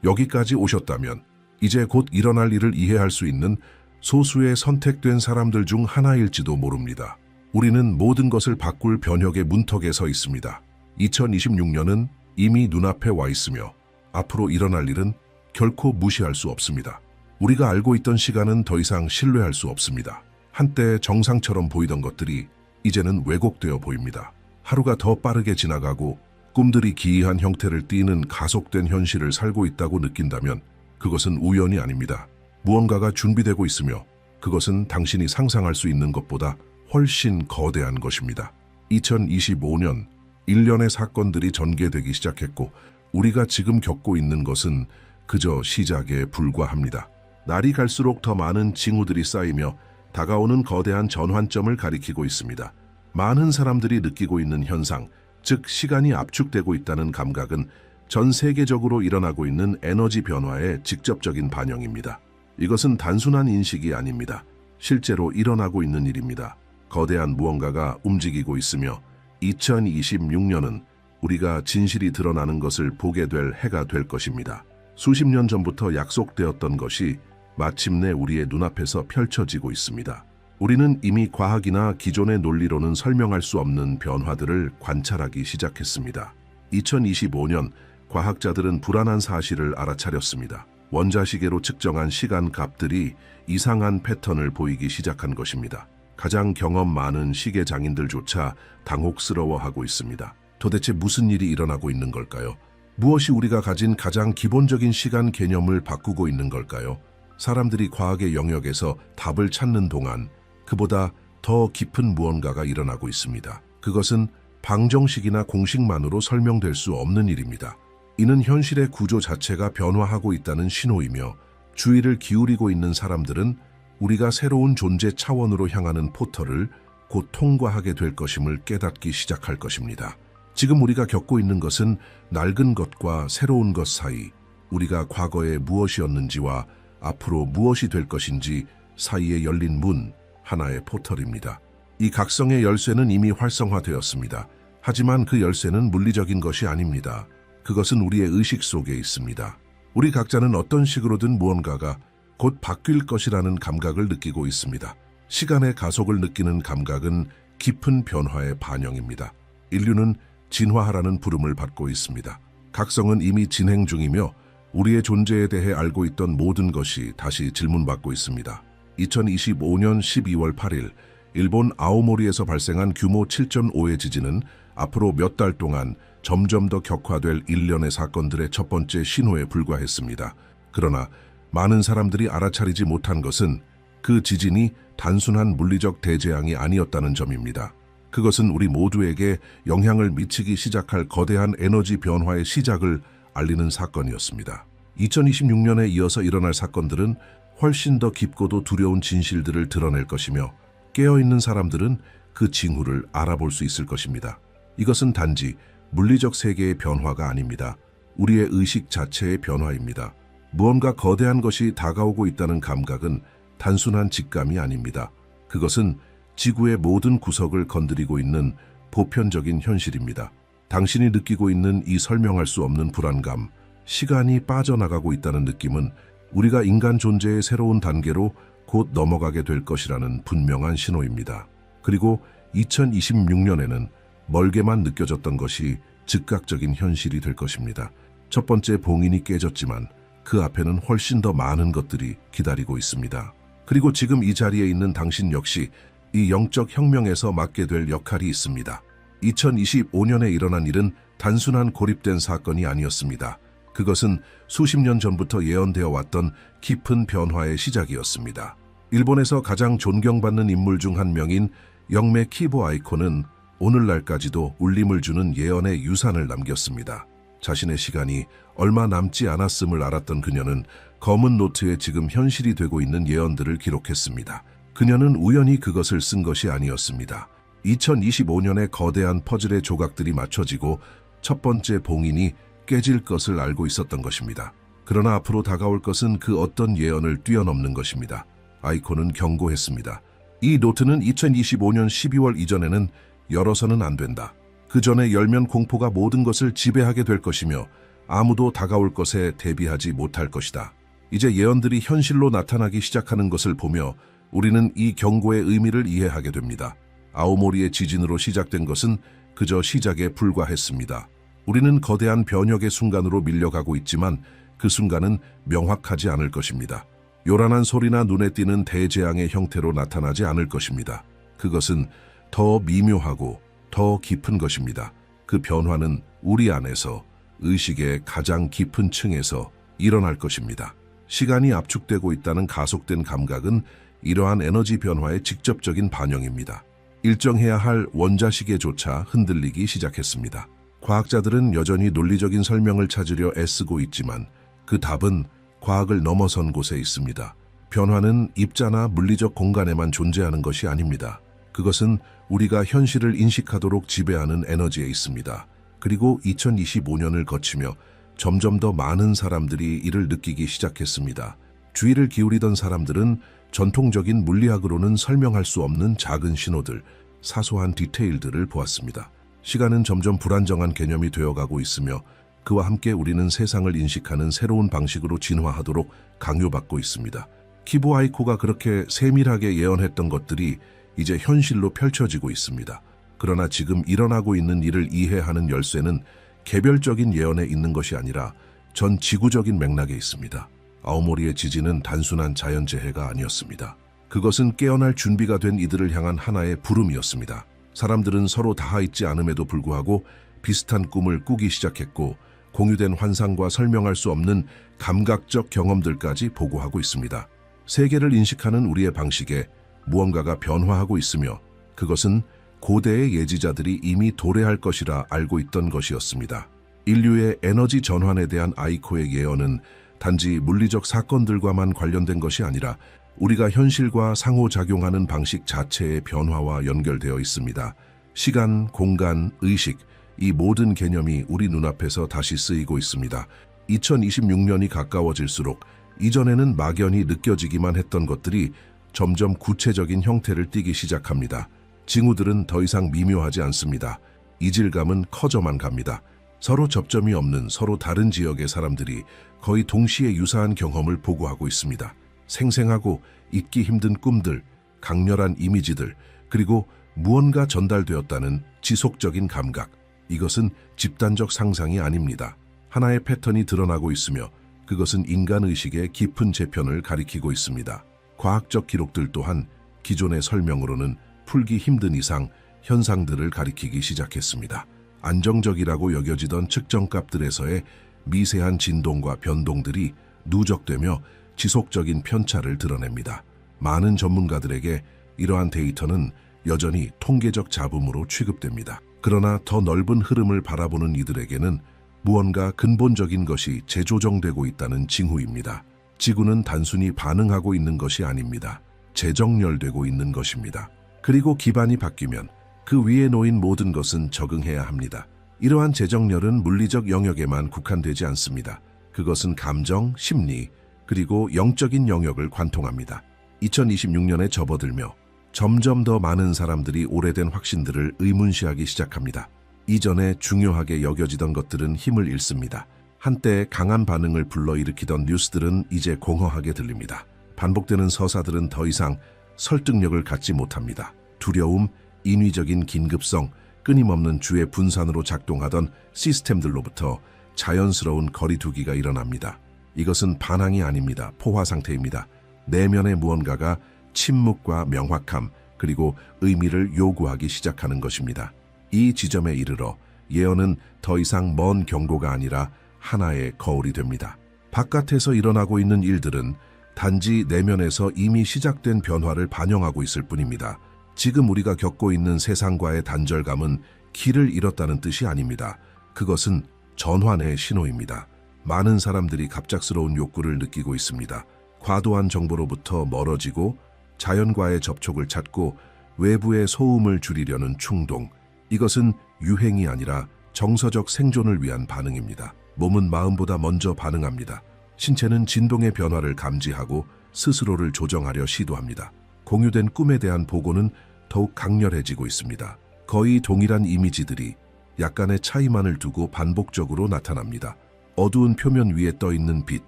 여기까지 오셨다면 이제 곧 일어날 일을 이해할 수 있는 소수의 선택된 사람들 중 하나일지도 모릅니다. 우리는 모든 것을 바꿀 변혁의 문턱에 서 있습니다. 2026년은 이미 눈앞에 와 있으며 앞으로 일어날 일은 결코 무시할 수 없습니다. 우리가 알고 있던 시간은 더 이상 신뢰할 수 없습니다. 한때 정상처럼 보이던 것들이 이제는 왜곡되어 보입니다. 하루가 더 빠르게 지나가고 꿈들이 기이한 형태를 띠는 가속된 현실을 살고 있다고 느낀다면 그것은 우연이 아닙니다. 무언가가 준비되고 있으며 그것은 당신이 상상할 수 있는 것보다 훨씬 거대한 것입니다. 2025년 일련의 사건들이 전개되기 시작했고 우리가 지금 겪고 있는 것은 그저 시작에 불과합니다. 날이 갈수록 더 많은 징후들이 쌓이며 다가오는 거대한 전환점을 가리키고 있습니다. 많은 사람들이 느끼고 있는 현상, 즉 시간이 압축되고 있다는 감각은 전 세계적으로 일어나고 있는 에너지 변화의 직접적인 반영입니다. 이것은 단순한 인식이 아닙니다. 실제로 일어나고 있는 일입니다. 거대한 무언가가 움직이고 있으며 2026년은 우리가 진실이 드러나는 것을 보게 될 해가 될 것입니다. 수십 년 전부터 약속되었던 것이 마침내 우리의 눈앞에서 펼쳐지고 있습니다. 우리는 이미 과학이나 기존의 논리로는 설명할 수 없는 변화들을 관찰하기 시작했습니다. 2025년 과학자들은 불안한 사실을 알아차렸습니다. 원자시계로 측정한 시간 값들이 이상한 패턴을 보이기 시작한 것입니다. 가장 경험 많은 시계 장인들조차 당혹스러워하고 있습니다. 도대체 무슨 일이 일어나고 있는 걸까요? 무엇이 우리가 가진 가장 기본적인 시간 개념을 바꾸고 있는 걸까요? 사람들이 과학의 영역에서 답을 찾는 동안 그보다 더 깊은 무언가가 일어나고 있습니다. 그것은 방정식이나 공식만으로 설명될 수 없는 일입니다. 이는 현실의 구조 자체가 변화하고 있다는 신호이며 주의를 기울이고 있는 사람들은 우리가 새로운 존재 차원으로 향하는 포털을 곧 통과하게 될 것임을 깨닫기 시작할 것입니다. 지금 우리가 겪고 있는 것은 낡은 것과 새로운 것 사이, 우리가 과거에 무엇이었는지와 앞으로 무엇이 될 것인지 사이에 열린 문, 하나의 포털입니다. 이 각성의 열쇠는 이미 활성화되었습니다. 하지만 그 열쇠는 물리적인 것이 아닙니다. 그것은 우리의 의식 속에 있습니다. 우리 각자는 어떤 식으로든 무언가가 곧 바뀔 것이라는 감각을 느끼고 있습니다. 시간의 가속을 느끼는 감각은 깊은 변화의 반영입니다. 인류는 진화하라는 부름을 받고 있습니다. 각성은 이미 진행 중이며 우리의 존재에 대해 알고 있던 모든 것이 다시 질문받고 있습니다. 2025년 12월 8일 일본 아오모리에서 발생한 규모 7.5의 지진은 앞으로 몇 달 동안 점점 더 격화될 일련의 사건들의 첫 번째 신호에 불과했습니다. 그러나 많은 사람들이 알아차리지 못한 것은 그 지진이 단순한 물리적 대재앙이 아니었다는 점입니다. 그것은 우리 모두에게 영향을 미치기 시작할 거대한 에너지 변화의 시작을 알리는 사건이었습니다. 2026년에 이어서 일어날 사건들은 훨씬 더 깊고도 두려운 진실들을 드러낼 것이며 깨어있는 사람들은 그 징후를 알아볼 수 있을 것입니다. 이것은 단지 물리적 세계의 변화가 아닙니다. 우리의 의식 자체의 변화입니다. 무언가 거대한 것이 다가오고 있다는 감각은 단순한 직감이 아닙니다. 그것은 지구의 모든 구석을 건드리고 있는 보편적인 현실입니다. 당신이 느끼고 있는 이 설명할 수 없는 불안감, 시간이 빠져나가고 있다는 느낌은 우리가 인간 존재의 새로운 단계로 곧 넘어가게 될 것이라는 분명한 신호입니다. 그리고 2026년에는 멀게만 느껴졌던 것이 즉각적인 현실이 될 것입니다. 첫 번째 봉인이 깨졌지만 그 앞에는 훨씬 더 많은 것들이 기다리고 있습니다. 그리고 지금 이 자리에 있는 당신 역시 이 영적 혁명에서 맡게 될 역할이 있습니다. 2025년에 일어난 일은 단순한 고립된 사건이 아니었습니다. 그것은 수십 년 전부터 예언되어 왔던 깊은 변화의 시작이었습니다. 일본에서 가장 존경받는 인물 중 한 명인 영매 키보 아이코는 오늘날까지도 울림을 주는 예언의 유산을 남겼습니다. 자신의 시간이 얼마 남지 않았음을 알았던 그녀는 검은 노트에 지금 현실이 되고 있는 예언들을 기록했습니다. 그녀는 우연히 그것을 쓴 것이 아니었습니다. 2025년에 거대한 퍼즐의 조각들이 맞춰지고 첫 번째 봉인이 깨질 것을 알고 있었던 것입니다. 그러나 앞으로 다가올 것은 그 어떤 예언을 뛰어넘는 것입니다. 아이콘은 경고했습니다. 이 노트는 2025년 12월 이전에는 열어서는 안 된다. 그 전에 열면 공포가 모든 것을 지배하게 될 것이며 아무도 다가올 것에 대비하지 못할 것이다. 이제 예언들이 현실로 나타나기 시작하는 것을 보며 우리는 이 경고의 의미를 이해하게 됩니다. 아오모리의 지진으로 시작된 것은 그저 시작에 불과했습니다. 우리는 거대한 변혁의 순간으로 밀려가고 있지만 그 순간은 명확하지 않을 것입니다. 요란한 소리나 눈에 띄는 대재앙의 형태로 나타나지 않을 것입니다. 그것은 더 미묘하고 더 깊은 것입니다. 그 변화는 우리 안에서, 의식의 가장 깊은 층에서 일어날 것입니다. 시간이 압축되고 있다는 가속된 감각은 이러한 에너지 변화의 직접적인 반영입니다. 일정해야 할 원자시계조차 흔들리기 시작했습니다. 과학자들은 여전히 논리적인 설명을 찾으려 애쓰고 있지만 그 답은 과학을 넘어선 곳에 있습니다. 변화는 입자나 물리적 공간에만 존재하는 것이 아닙니다. 그것은 우리가 현실을 인식하도록 지배하는 에너지에 있습니다. 그리고 2025년을 거치며 점점 더 많은 사람들이 이를 느끼기 시작했습니다. 주의를 기울이던 사람들은 전통적인 물리학으로는 설명할 수 없는 작은 신호들, 사소한 디테일들을 보았습니다. 시간은 점점 불안정한 개념이 되어가고 있으며 그와 함께 우리는 세상을 인식하는 새로운 방식으로 진화하도록 강요받고 있습니다. 키보 아이코가 그렇게 세밀하게 예언했던 것들이 이제 현실로 펼쳐지고 있습니다. 그러나 지금 일어나고 있는 일을 이해하는 열쇠는 개별적인 예언에 있는 것이 아니라 전 지구적인 맥락에 있습니다. 아오모리의 지진은 단순한 자연재해가 아니었습니다. 그것은 깨어날 준비가 된 이들을 향한 하나의 부름이었습니다. 사람들은 서로 닿아있지 않음에도 불구하고 비슷한 꿈을 꾸기 시작했고 공유된 환상과 설명할 수 없는 감각적 경험들까지 보고하고 있습니다. 세계를 인식하는 우리의 방식에 무언가가 변화하고 있으며 그것은 고대의 예지자들이 이미 도래할 것이라 알고 있던 것이었습니다. 인류의 에너지 전환에 대한 아이코의 예언은 단지 물리적 사건들과만 관련된 것이 아니라 우리가 현실과 상호작용하는 방식 자체의 변화와 연결되어 있습니다. 시간, 공간, 의식, 이 모든 개념이 우리 눈앞에서 다시 쓰이고 있습니다. 2026년이 가까워질수록 이전에는 막연히 느껴지기만 했던 것들이 점점 구체적인 형태를 띠기 시작합니다. 징후들은 더 이상 미묘하지 않습니다. 이질감은 커져만 갑니다. 서로 접점이 없는 서로 다른 지역의 사람들이 거의 동시에 유사한 경험을 보고하고 있습니다. 생생하고 잊기 힘든 꿈들, 강렬한 이미지들, 그리고 무언가 전달되었다는 지속적인 감각. 이것은 집단적 상상이 아닙니다. 하나의 패턴이 드러나고 있으며 그것은 인간의식의 깊은 재편을 가리키고 있습니다. 과학적 기록들 또한 기존의 설명으로는 풀기 힘든 이상 현상들을 가리키기 시작했습니다. 안정적이라고 여겨지던 측정값들에서의 미세한 진동과 변동들이 누적되며 지속적인 편차를 드러냅니다. 많은 전문가들에게 이러한 데이터는 여전히 통계적 잡음으로 취급됩니다. 그러나 더 넓은 흐름을 바라보는 이들에게는 무언가 근본적인 것이 재조정되고 있다는 징후입니다. 지구는 단순히 반응하고 있는 것이 아닙니다. 재정렬되고 있는 것입니다. 그리고 기반이 바뀌면 그 위에 놓인 모든 것은 적응해야 합니다. 이러한 재정렬은 물리적 영역에만 국한되지 않습니다. 그것은 감정, 심리, 그리고 영적인 영역을 관통합니다. 2026년에 접어들며 점점 더 많은 사람들이 오래된 확신들을 의문시하기 시작합니다. 이전에 중요하게 여겨지던 것들은 힘을 잃습니다. 한때 강한 반응을 불러일으키던 뉴스들은 이제 공허하게 들립니다. 반복되는 서사들은 더 이상 설득력을 갖지 못합니다. 두려움, 인위적인 긴급성, 끊임없는 주의 분산으로 작동하던 시스템들로부터 자연스러운 거리두기가 일어납니다. 이것은 반항이 아닙니다. 포화 상태입니다. 내면의 무언가가 침묵과 명확함, 그리고 의미를 요구하기 시작하는 것입니다. 이 지점에 이르러 예언은 더 이상 먼 경고가 아니라 하나의 거울이 됩니다. 바깥에서 일어나고 있는 일들은 단지 내면에서 이미 시작된 변화를 반영하고 있을 뿐입니다. 지금 우리가 겪고 있는 세상과의 단절감은 길을 잃었다는 뜻이 아닙니다. 그것은 전환의 신호입니다. 많은 사람들이 갑작스러운 욕구를 느끼고 있습니다. 과도한 정보로부터 멀어지고 자연과의 접촉을 찾고 외부의 소음을 줄이려는 충동. 이것은 유행이 아니라 정서적 생존을 위한 반응입니다. 몸은 마음보다 먼저 반응합니다. 신체는 진동의 변화를 감지하고 스스로를 조정하려 시도합니다. 공유된 꿈에 대한 보고는 더욱 강렬해지고 있습니다. 거의 동일한 이미지들이 약간의 차이만을 두고 반복적으로 나타납니다. 어두운 표면 위에 떠있는 빛,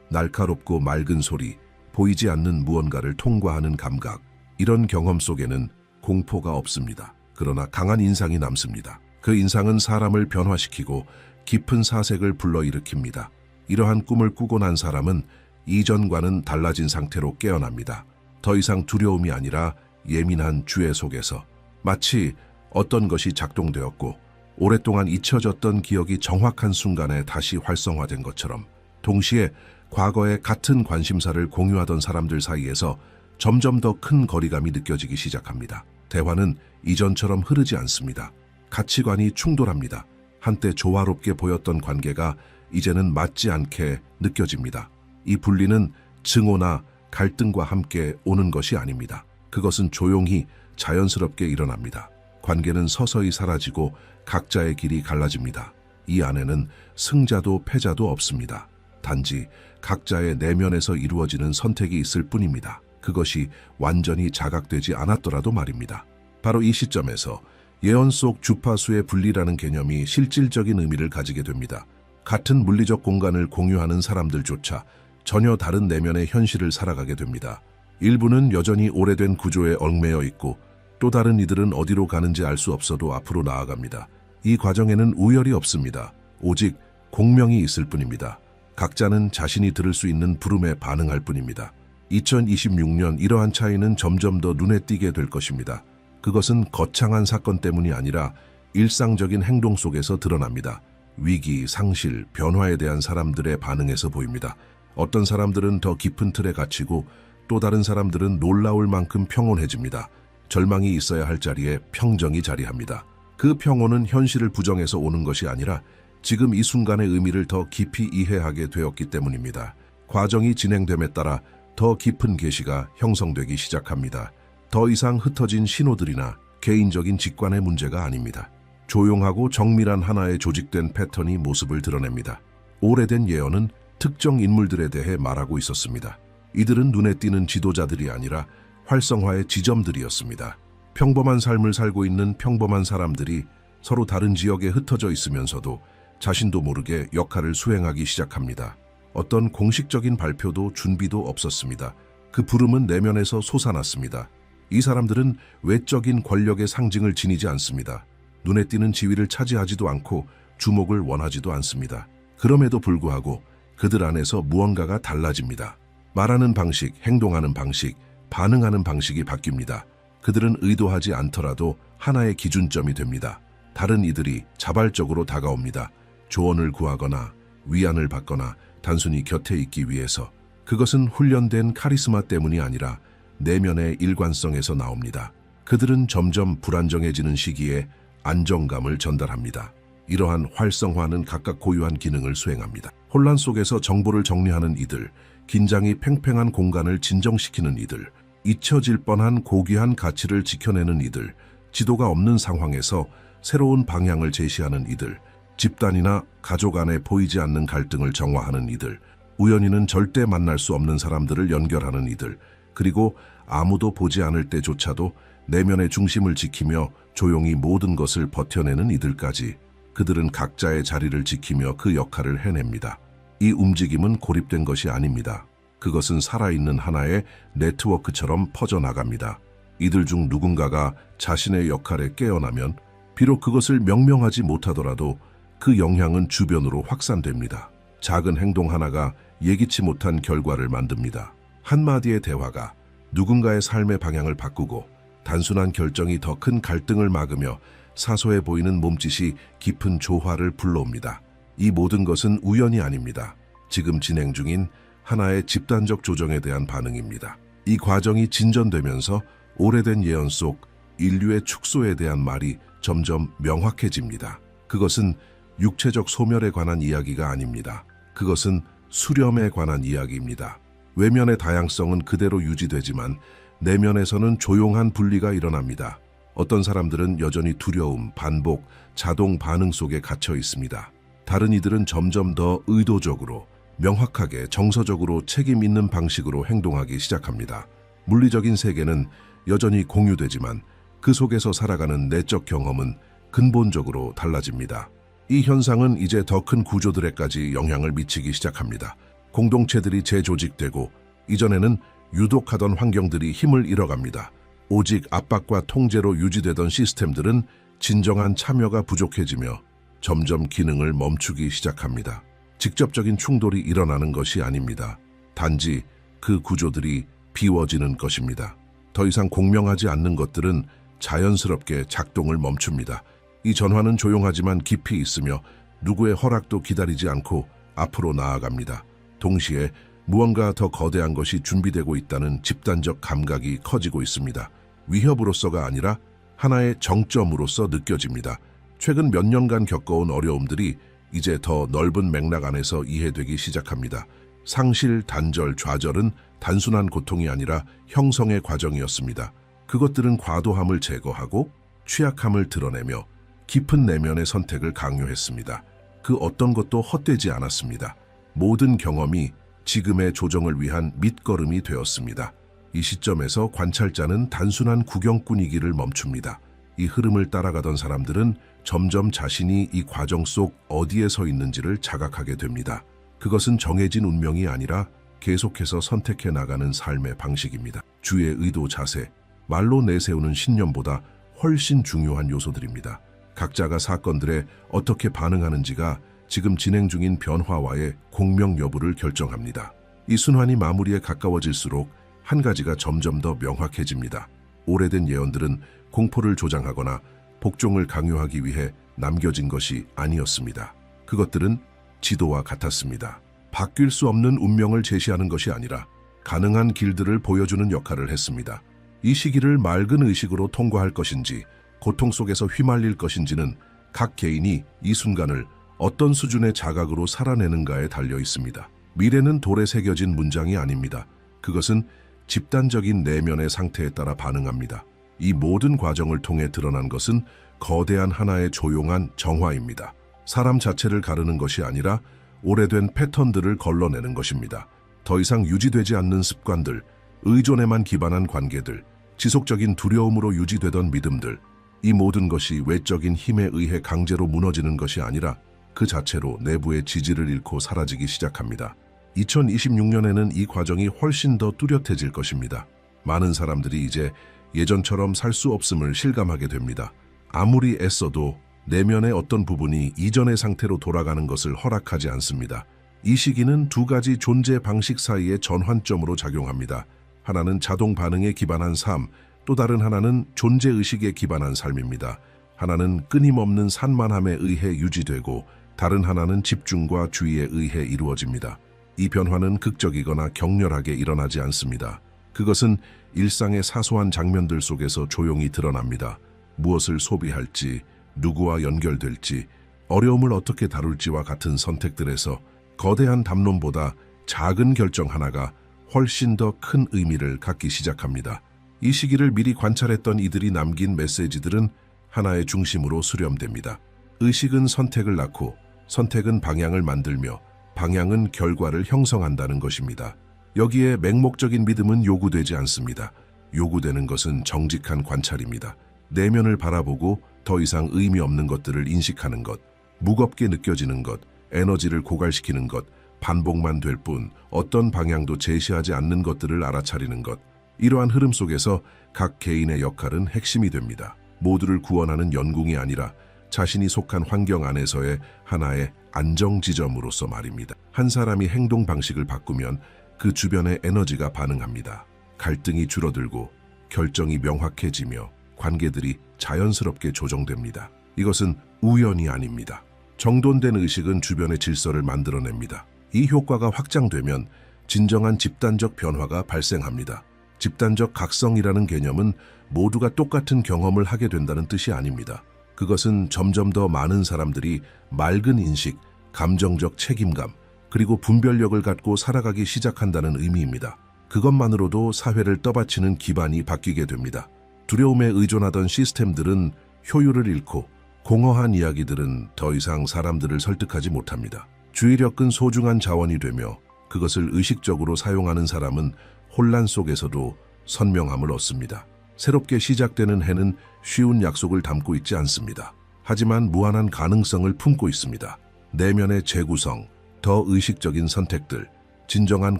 날카롭고 맑은 소리, 보이지 않는 무언가를 통과하는 감각. 이런 경험 속에는 공포가 없습니다. 그러나 강한 인상이 남습니다. 그 인상은 사람을 변화시키고 깊은 사색을 불러일으킵니다. 이러한 꿈을 꾸고 난 사람은 이전과는 달라진 상태로 깨어납니다. 더 이상 두려움이 아니라 예민한 주의 속에서 마치 어떤 것이 작동되었고 오랫동안 잊혀졌던 기억이 정확한 순간에 다시 활성화된 것처럼 동시에 과거에 같은 관심사를 공유하던 사람들 사이에서 점점 더 큰 거리감이 느껴지기 시작합니다. 대화는 이전처럼 흐르지 않습니다. 가치관이 충돌합니다. 한때 조화롭게 보였던 관계가 이제는 맞지 않게 느껴집니다. 이 분리는 증오나 갈등과 함께 오는 것이 아닙니다. 그것은 조용히 자연스럽게 일어납니다. 관계는 서서히 사라지고 각자의 길이 갈라집니다. 이 안에는 승자도 패자도 없습니다. 단지 각자의 내면에서 이루어지는 선택이 있을 뿐입니다. 그것이 완전히 자각되지 않았더라도 말입니다. 바로 이 시점에서 예언 속 주파수의 분리라는 개념이 실질적인 의미를 가지게 됩니다. 같은 물리적 공간을 공유하는 사람들조차 전혀 다른 내면의 현실을 살아가게 됩니다. 일부는 여전히 오래된 구조에 얽매여 있고 또 다른 이들은 어디로 가는지 알 수 없어도 앞으로 나아갑니다. 이 과정에는 우열이 없습니다. 오직 공명이 있을 뿐입니다. 각자는 자신이 들을 수 있는 부름에 반응할 뿐입니다. 2026년 이러한 차이는 점점 더 눈에 띄게 될 것입니다. 그것은 거창한 사건 때문이 아니라 일상적인 행동 속에서 드러납니다. 위기, 상실, 변화에 대한 사람들의 반응에서 보입니다. 어떤 사람들은 더 깊은 틀에 갇히고 또 다른 사람들은 놀라울 만큼 평온해집니다. 절망이 있어야 할 자리에 평정이 자리합니다. 그 평온은 현실을 부정해서 오는 것이 아니라 지금 이 순간의 의미를 더 깊이 이해하게 되었기 때문입니다. 과정이 진행됨에 따라 더 깊은 계시가 형성되기 시작합니다. 더 이상 흩어진 신호들이나 개인적인 직관의 문제가 아닙니다. 조용하고 정밀한 하나의 조직된 패턴이 모습을 드러냅니다. 오래된 예언은 특정 인물들에 대해 말하고 있었습니다. 이들은 눈에 띄는 지도자들이 아니라 활성화의 지점들이었습니다. 평범한 삶을 살고 있는 평범한 사람들이 서로 다른 지역에 흩어져 있으면서도 자신도 모르게 역할을 수행하기 시작합니다. 어떤 공식적인 발표도 준비도 없었습니다. 그 부름은 내면에서 솟아났습니다. 이 사람들은 외적인 권력의 상징을 지니지 않습니다. 눈에 띄는 지위를 차지하지도 않고 주목을 원하지도 않습니다. 그럼에도 불구하고 그들 안에서 무언가가 달라집니다. 말하는 방식, 행동하는 방식, 반응하는 방식이 바뀝니다. 그들은 의도하지 않더라도 하나의 기준점이 됩니다. 다른 이들이 자발적으로 다가옵니다. 조언을 구하거나 위안을 받거나 단순히 곁에 있기 위해서. 그것은 훈련된 카리스마 때문이 아니라 내면의 일관성에서 나옵니다. 그들은 점점 불안정해지는 시기에 안정감을 전달합니다. 이러한 활성화는 각각 고유한 기능을 수행합니다. 혼란 속에서 정보를 정리하는 이들, 긴장이 팽팽한 공간을 진정시키는 이들, 잊혀질 뻔한 고귀한 가치를 지켜내는 이들, 지도가 없는 상황에서 새로운 방향을 제시하는 이들, 집단이나 가족 안에 보이지 않는 갈등을 정화하는 이들, 우연히는 절대 만날 수 없는 사람들을 연결하는 이들, 그리고 아무도 보지 않을 때조차도 내면의 중심을 지키며 조용히 모든 것을 버텨내는 이들까지. 그들은 각자의 자리를 지키며 그 역할을 해냅니다. 이 움직임은 고립된 것이 아닙니다. 그것은 살아있는 하나의 네트워크처럼 퍼져나갑니다. 이들 중 누군가가 자신의 역할에 깨어나면 비록 그것을 명명하지 못하더라도 그 영향은 주변으로 확산됩니다. 작은 행동 하나가 예기치 못한 결과를 만듭니다. 한마디의 대화가 누군가의 삶의 방향을 바꾸고 단순한 결정이 더 큰 갈등을 막으며 사소해 보이는 몸짓이 깊은 조화를 불러옵니다. 이 모든 것은 우연이 아닙니다. 지금 진행 중인 하나의 집단적 조정에 대한 반응입니다. 이 과정이 진전되면서 오래된 예언 속 인류의 축소에 대한 말이 점점 명확해집니다. 그것은 육체적 소멸에 관한 이야기가 아닙니다. 그것은 수렴에 관한 이야기입니다. 외면의 다양성은 그대로 유지되지만 내면에서는 조용한 분리가 일어납니다. 어떤 사람들은 여전히 두려움, 반복, 자동 반응 속에 갇혀 있습니다. 다른 이들은 점점 더 의도적으로, 명확하게, 정서적으로 책임 있는 방식으로 행동하기 시작합니다. 물리적인 세계는 여전히 공유되지만 그 속에서 살아가는 내적 경험은 근본적으로 달라집니다. 이 현상은 이제 더 큰 구조들에까지 영향을 미치기 시작합니다. 공동체들이 재조직되고 이전에는 유독하던 환경들이 힘을 잃어갑니다. 오직 압박과 통제로 유지되던 시스템들은 진정한 참여가 부족해지며 점점 기능을 멈추기 시작합니다. 직접적인 충돌이 일어나는 것이 아닙니다. 단지 그 구조들이 비워지는 것입니다. 더 이상 공명하지 않는 것들은 자연스럽게 작동을 멈춥니다. 이 전환은 조용하지만 깊이 있으며 누구의 허락도 기다리지 않고 앞으로 나아갑니다. 동시에 무언가 더 거대한 것이 준비되고 있다는 집단적 감각이 커지고 있습니다. 위협으로서가 아니라 하나의 정점으로서 느껴집니다. 최근 몇 년간 겪어온 어려움들이 이제 더 넓은 맥락 안에서 이해되기 시작합니다. 상실, 단절, 좌절은 단순한 고통이 아니라 형성의 과정이었습니다. 그것들은 과도함을 제거하고 취약함을 드러내며 깊은 내면의 선택을 강요했습니다. 그 어떤 것도 헛되지 않았습니다. 모든 경험이 지금의 조정을 위한 밑거름이 되었습니다. 이 시점에서 관찰자는 단순한 구경꾼이기를 멈춥니다. 이 흐름을 따라가던 사람들은 점점 자신이 이 과정 속 어디에 서 있는지를 자각하게 됩니다. 그것은 정해진 운명이 아니라 계속해서 선택해 나가는 삶의 방식입니다. 주의 의도, 자세, 말로 내세우는 신념보다 훨씬 중요한 요소들입니다. 각자가 사건들에 어떻게 반응하는지가 지금 진행 중인 변화와의 공명 여부를 결정합니다. 이 순환이 마무리에 가까워질수록 한 가지가 점점 더 명확해집니다. 오래된 예언들은 공포를 조장하거나 복종을 강요하기 위해 남겨진 것이 아니었습니다. 그것들은 지도와 같았습니다. 바뀔 수 없는 운명을 제시하는 것이 아니라 가능한 길들을 보여주는 역할을 했습니다. 이 시기를 맑은 의식으로 통과할 것인지 고통 속에서 휘말릴 것인지는 각 개인이 이 순간을 어떤 수준의 자각으로 살아내는가에 달려 있습니다. 미래는 돌에 새겨진 문장이 아닙니다. 그것은 집단적인 내면의 상태에 따라 반응합니다. 이 모든 과정을 통해 드러난 것은 거대한 하나의 조용한 정화입니다. 사람 자체를 가르는 것이 아니라 오래된 패턴들을 걸러내는 것입니다. 더 이상 유지되지 않는 습관들, 의존에만 기반한 관계들, 지속적인 두려움으로 유지되던 믿음들, 이 모든 것이 외적인 힘에 의해 강제로 무너지는 것이 아니라 그 자체로 내부의 지지를 잃고 사라지기 시작합니다. 2026년에는 이 과정이 훨씬 더 뚜렷해질 것입니다. 많은 사람들이 이제 예전처럼 살 수 없음을 실감하게 됩니다. 아무리 애써도 내면의 어떤 부분이 이전의 상태로 돌아가는 것을 허락하지 않습니다. 이 시기는 두 가지 존재 방식 사이의 전환점으로 작용합니다. 하나는 자동 반응에 기반한 삶, 또 다른 하나는 존재의식에 기반한 삶입니다. 하나는 끊임없는 산만함에 의해 유지되고 다른 하나는 집중과 주의에 의해 이루어집니다. 이 변화는 극적이거나 격렬하게 일어나지 않습니다. 그것은 일상의 사소한 장면들 속에서 조용히 드러납니다. 무엇을 소비할지, 누구와 연결될지, 어려움을 어떻게 다룰지와 같은 선택들에서 거대한 담론보다 작은 결정 하나가 훨씬 더 큰 의미를 갖기 시작합니다. 이 시기를 미리 관찰했던 이들이 남긴 메시지들은 하나의 중심으로 수렴됩니다. 의식은 선택을 낳고 선택은 방향을 만들며 방향은 결과를 형성한다는 것입니다. 여기에 맹목적인 믿음은 요구되지 않습니다. 요구되는 것은 정직한 관찰입니다. 내면을 바라보고 더 이상 의미 없는 것들을 인식하는 것, 무겁게 느껴지는 것, 에너지를 고갈시키는 것, 반복만 될 뿐 어떤 방향도 제시하지 않는 것들을 알아차리는 것. 이러한 흐름 속에서 각 개인의 역할은 핵심이 됩니다. 모두를 구원하는 연궁이 아니라 자신이 속한 환경 안에서의 하나의 안정지점으로서 말입니다. 한 사람이 행동 방식을 바꾸면 그 주변의 에너지가 반응합니다. 갈등이 줄어들고 결정이 명확해지며 관계들이 자연스럽게 조정됩니다. 이것은 우연이 아닙니다. 정돈된 의식은 주변의 질서를 만들어냅니다. 이 효과가 확장되면 진정한 집단적 변화가 발생합니다. 집단적 각성이라는 개념은 모두가 똑같은 경험을 하게 된다는 뜻이 아닙니다. 그것은 점점 더 많은 사람들이 맑은 인식, 감정적 책임감, 그리고 분별력을 갖고 살아가기 시작한다는 의미입니다. 그것만으로도 사회를 떠받치는 기반이 바뀌게 됩니다. 두려움에 의존하던 시스템들은 효율을 잃고 공허한 이야기들은 더 이상 사람들을 설득하지 못합니다. 주의력은 소중한 자원이 되며 그것을 의식적으로 사용하는 사람은 혼란 속에서도 선명함을 얻습니다. 새롭게 시작되는 해는 쉬운 약속을 담고 있지 않습니다. 하지만 무한한 가능성을 품고 있습니다. 내면의 재구성, 더 의식적인 선택들, 진정한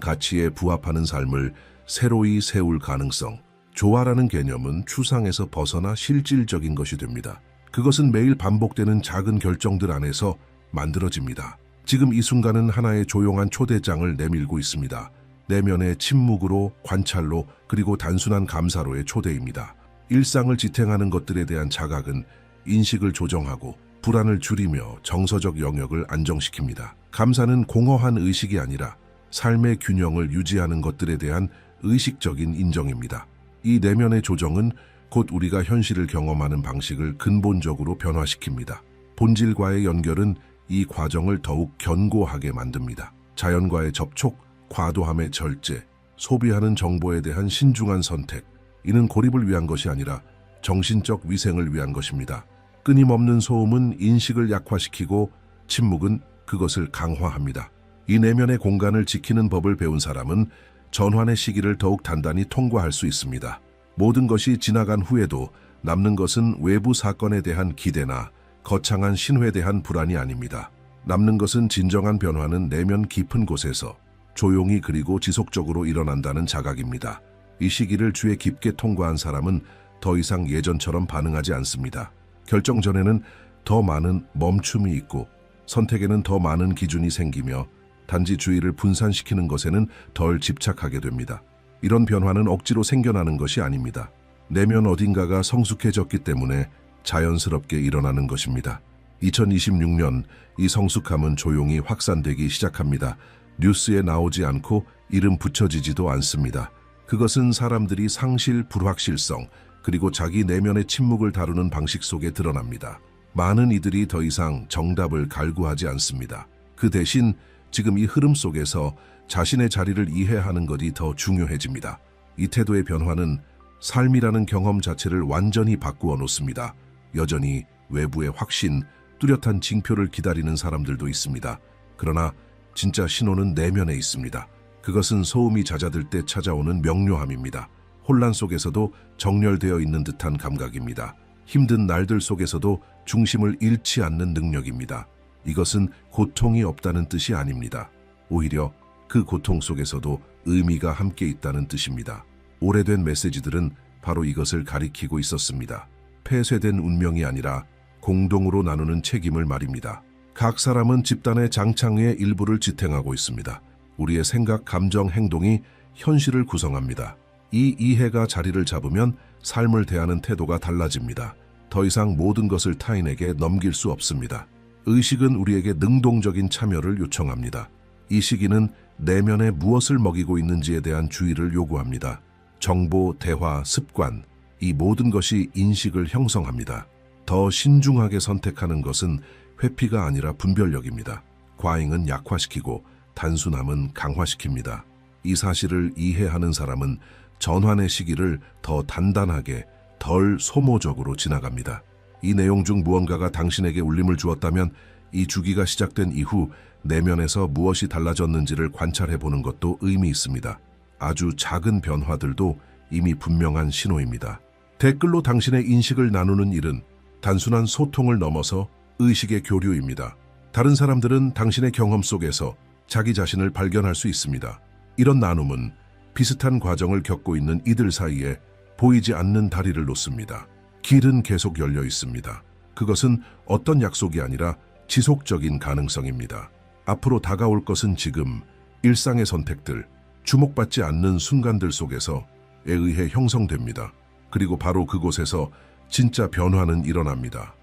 가치에 부합하는 삶을 새로이 세울 가능성. 조화라는 개념은 추상에서 벗어나 실질적인 것이 됩니다. 그것은 매일 반복되는 작은 결정들 안에서 만들어집니다. 지금 이 순간은 하나의 조용한 초대장을 내밀고 있습니다. 내면의 침묵으로, 관찰로, 그리고 단순한 감사로의 초대입니다. 일상을 지탱하는 것들에 대한 자각은 인식을 조정하고 불안을 줄이며 정서적 영역을 안정시킵니다. 감사는 공허한 의식이 아니라 삶의 균형을 유지하는 것들에 대한 의식적인 인정입니다. 이 내면의 조정은 곧 우리가 현실을 경험하는 방식을 근본적으로 변화시킵니다. 본질과의 연결은 이 과정을 더욱 견고하게 만듭니다. 자연과의 접촉, 과도함의 절제, 소비하는 정보에 대한 신중한 선택. 이는 고립을 위한 것이 아니라 정신적 위생을 위한 것입니다. 끊임없는 소음은 인식을 약화시키고 침묵은 그것을 강화합니다. 이 내면의 공간을 지키는 법을 배운 사람은 전환의 시기를 더욱 단단히 통과할 수 있습니다. 모든 것이 지나간 후에도 남는 것은 외부 사건에 대한 기대나 거창한 신호에 대한 불안이 아닙니다. 남는 것은 진정한 변화는 내면 깊은 곳에서 조용히 그리고 지속적으로 일어난다는 자각입니다. 이 시기를 주에 깊게 통과한 사람은 더 이상 예전처럼 반응하지 않습니다. 결정 전에는 더 많은 멈춤이 있고 선택에는 더 많은 기준이 생기며 단지 주의를 분산시키는 것에는 덜 집착하게 됩니다. 이런 변화는 억지로 생겨나는 것이 아닙니다. 내면 어딘가가 성숙해졌기 때문에 자연스럽게 일어나는 것입니다. 2026년 이 성숙함은 조용히 확산되기 시작합니다. 뉴스에 나오지 않고 이름 붙여지지도 않습니다. 그것은 사람들이 상실, 불확실성, 그리고 자기 내면의 침묵을 다루는 방식 속에 드러납니다. 많은 이들이 더 이상 정답을 갈구하지 않습니다. 그 대신 지금 이 흐름 속에서 자신의 자리를 이해하는 것이 더 중요해집니다. 이 태도의 변화는 삶이라는 경험 자체를 완전히 바꾸어 놓습니다. 여전히 외부의 확신, 뚜렷한 징표를 기다리는 사람들도 있습니다. 그러나 진짜 신호는 내면에 있습니다. 그것은 소음이 잦아들 때 찾아오는 명료함입니다. 혼란 속에서도 정렬되어 있는 듯한 감각입니다. 힘든 날들 속에서도 중심을 잃지 않는 능력입니다. 이것은 고통이 없다는 뜻이 아닙니다. 오히려 그 고통 속에서도 의미가 함께 있다는 뜻입니다. 오래된 메시지들은 바로 이것을 가리키고 있었습니다. 폐쇄된 운명이 아니라 공동으로 나누는 책임을 말입니다. 각 사람은 집단의 장창의 일부를 지탱하고 있습니다. 우리의 생각, 감정, 행동이 현실을 구성합니다. 이 이해가 자리를 잡으면 삶을 대하는 태도가 달라집니다. 더 이상 모든 것을 타인에게 넘길 수 없습니다. 의식은 우리에게 능동적인 참여를 요청합니다. 이 시기는 내면에 무엇을 먹이고 있는지에 대한 주의를 요구합니다. 정보, 대화, 습관, 이 모든 것이 인식을 형성합니다. 더 신중하게 선택하는 것은 회피가 아니라 분별력입니다. 과잉은 약화시키고 단순함은 강화시킵니다. 이 사실을 이해하는 사람은 전환의 시기를 더 단단하게, 덜 소모적으로 지나갑니다. 이 내용 중 무언가가 당신에게 울림을 주었다면 이 주기가 시작된 이후 내면에서 무엇이 달라졌는지를 관찰해보는 것도 의미 있습니다. 아주 작은 변화들도 이미 분명한 신호입니다. 댓글로 당신의 인식을 나누는 일은 단순한 소통을 넘어서 의식의 교류입니다. 다른 사람들은 당신의 경험 속에서 자기 자신을 발견할 수 있습니다. 이런 나눔은 비슷한 과정을 겪고 있는 이들 사이에 보이지 않는 다리를 놓습니다. 길은 계속 열려 있습니다. 그것은 어떤 약속이 아니라 지속적인 가능성입니다. 앞으로 다가올 것은 지금 일상의 선택들, 주목받지 않는 순간들 속에서에 의해 형성됩니다. 그리고 바로 그곳에서 진짜 변화는 일어납니다.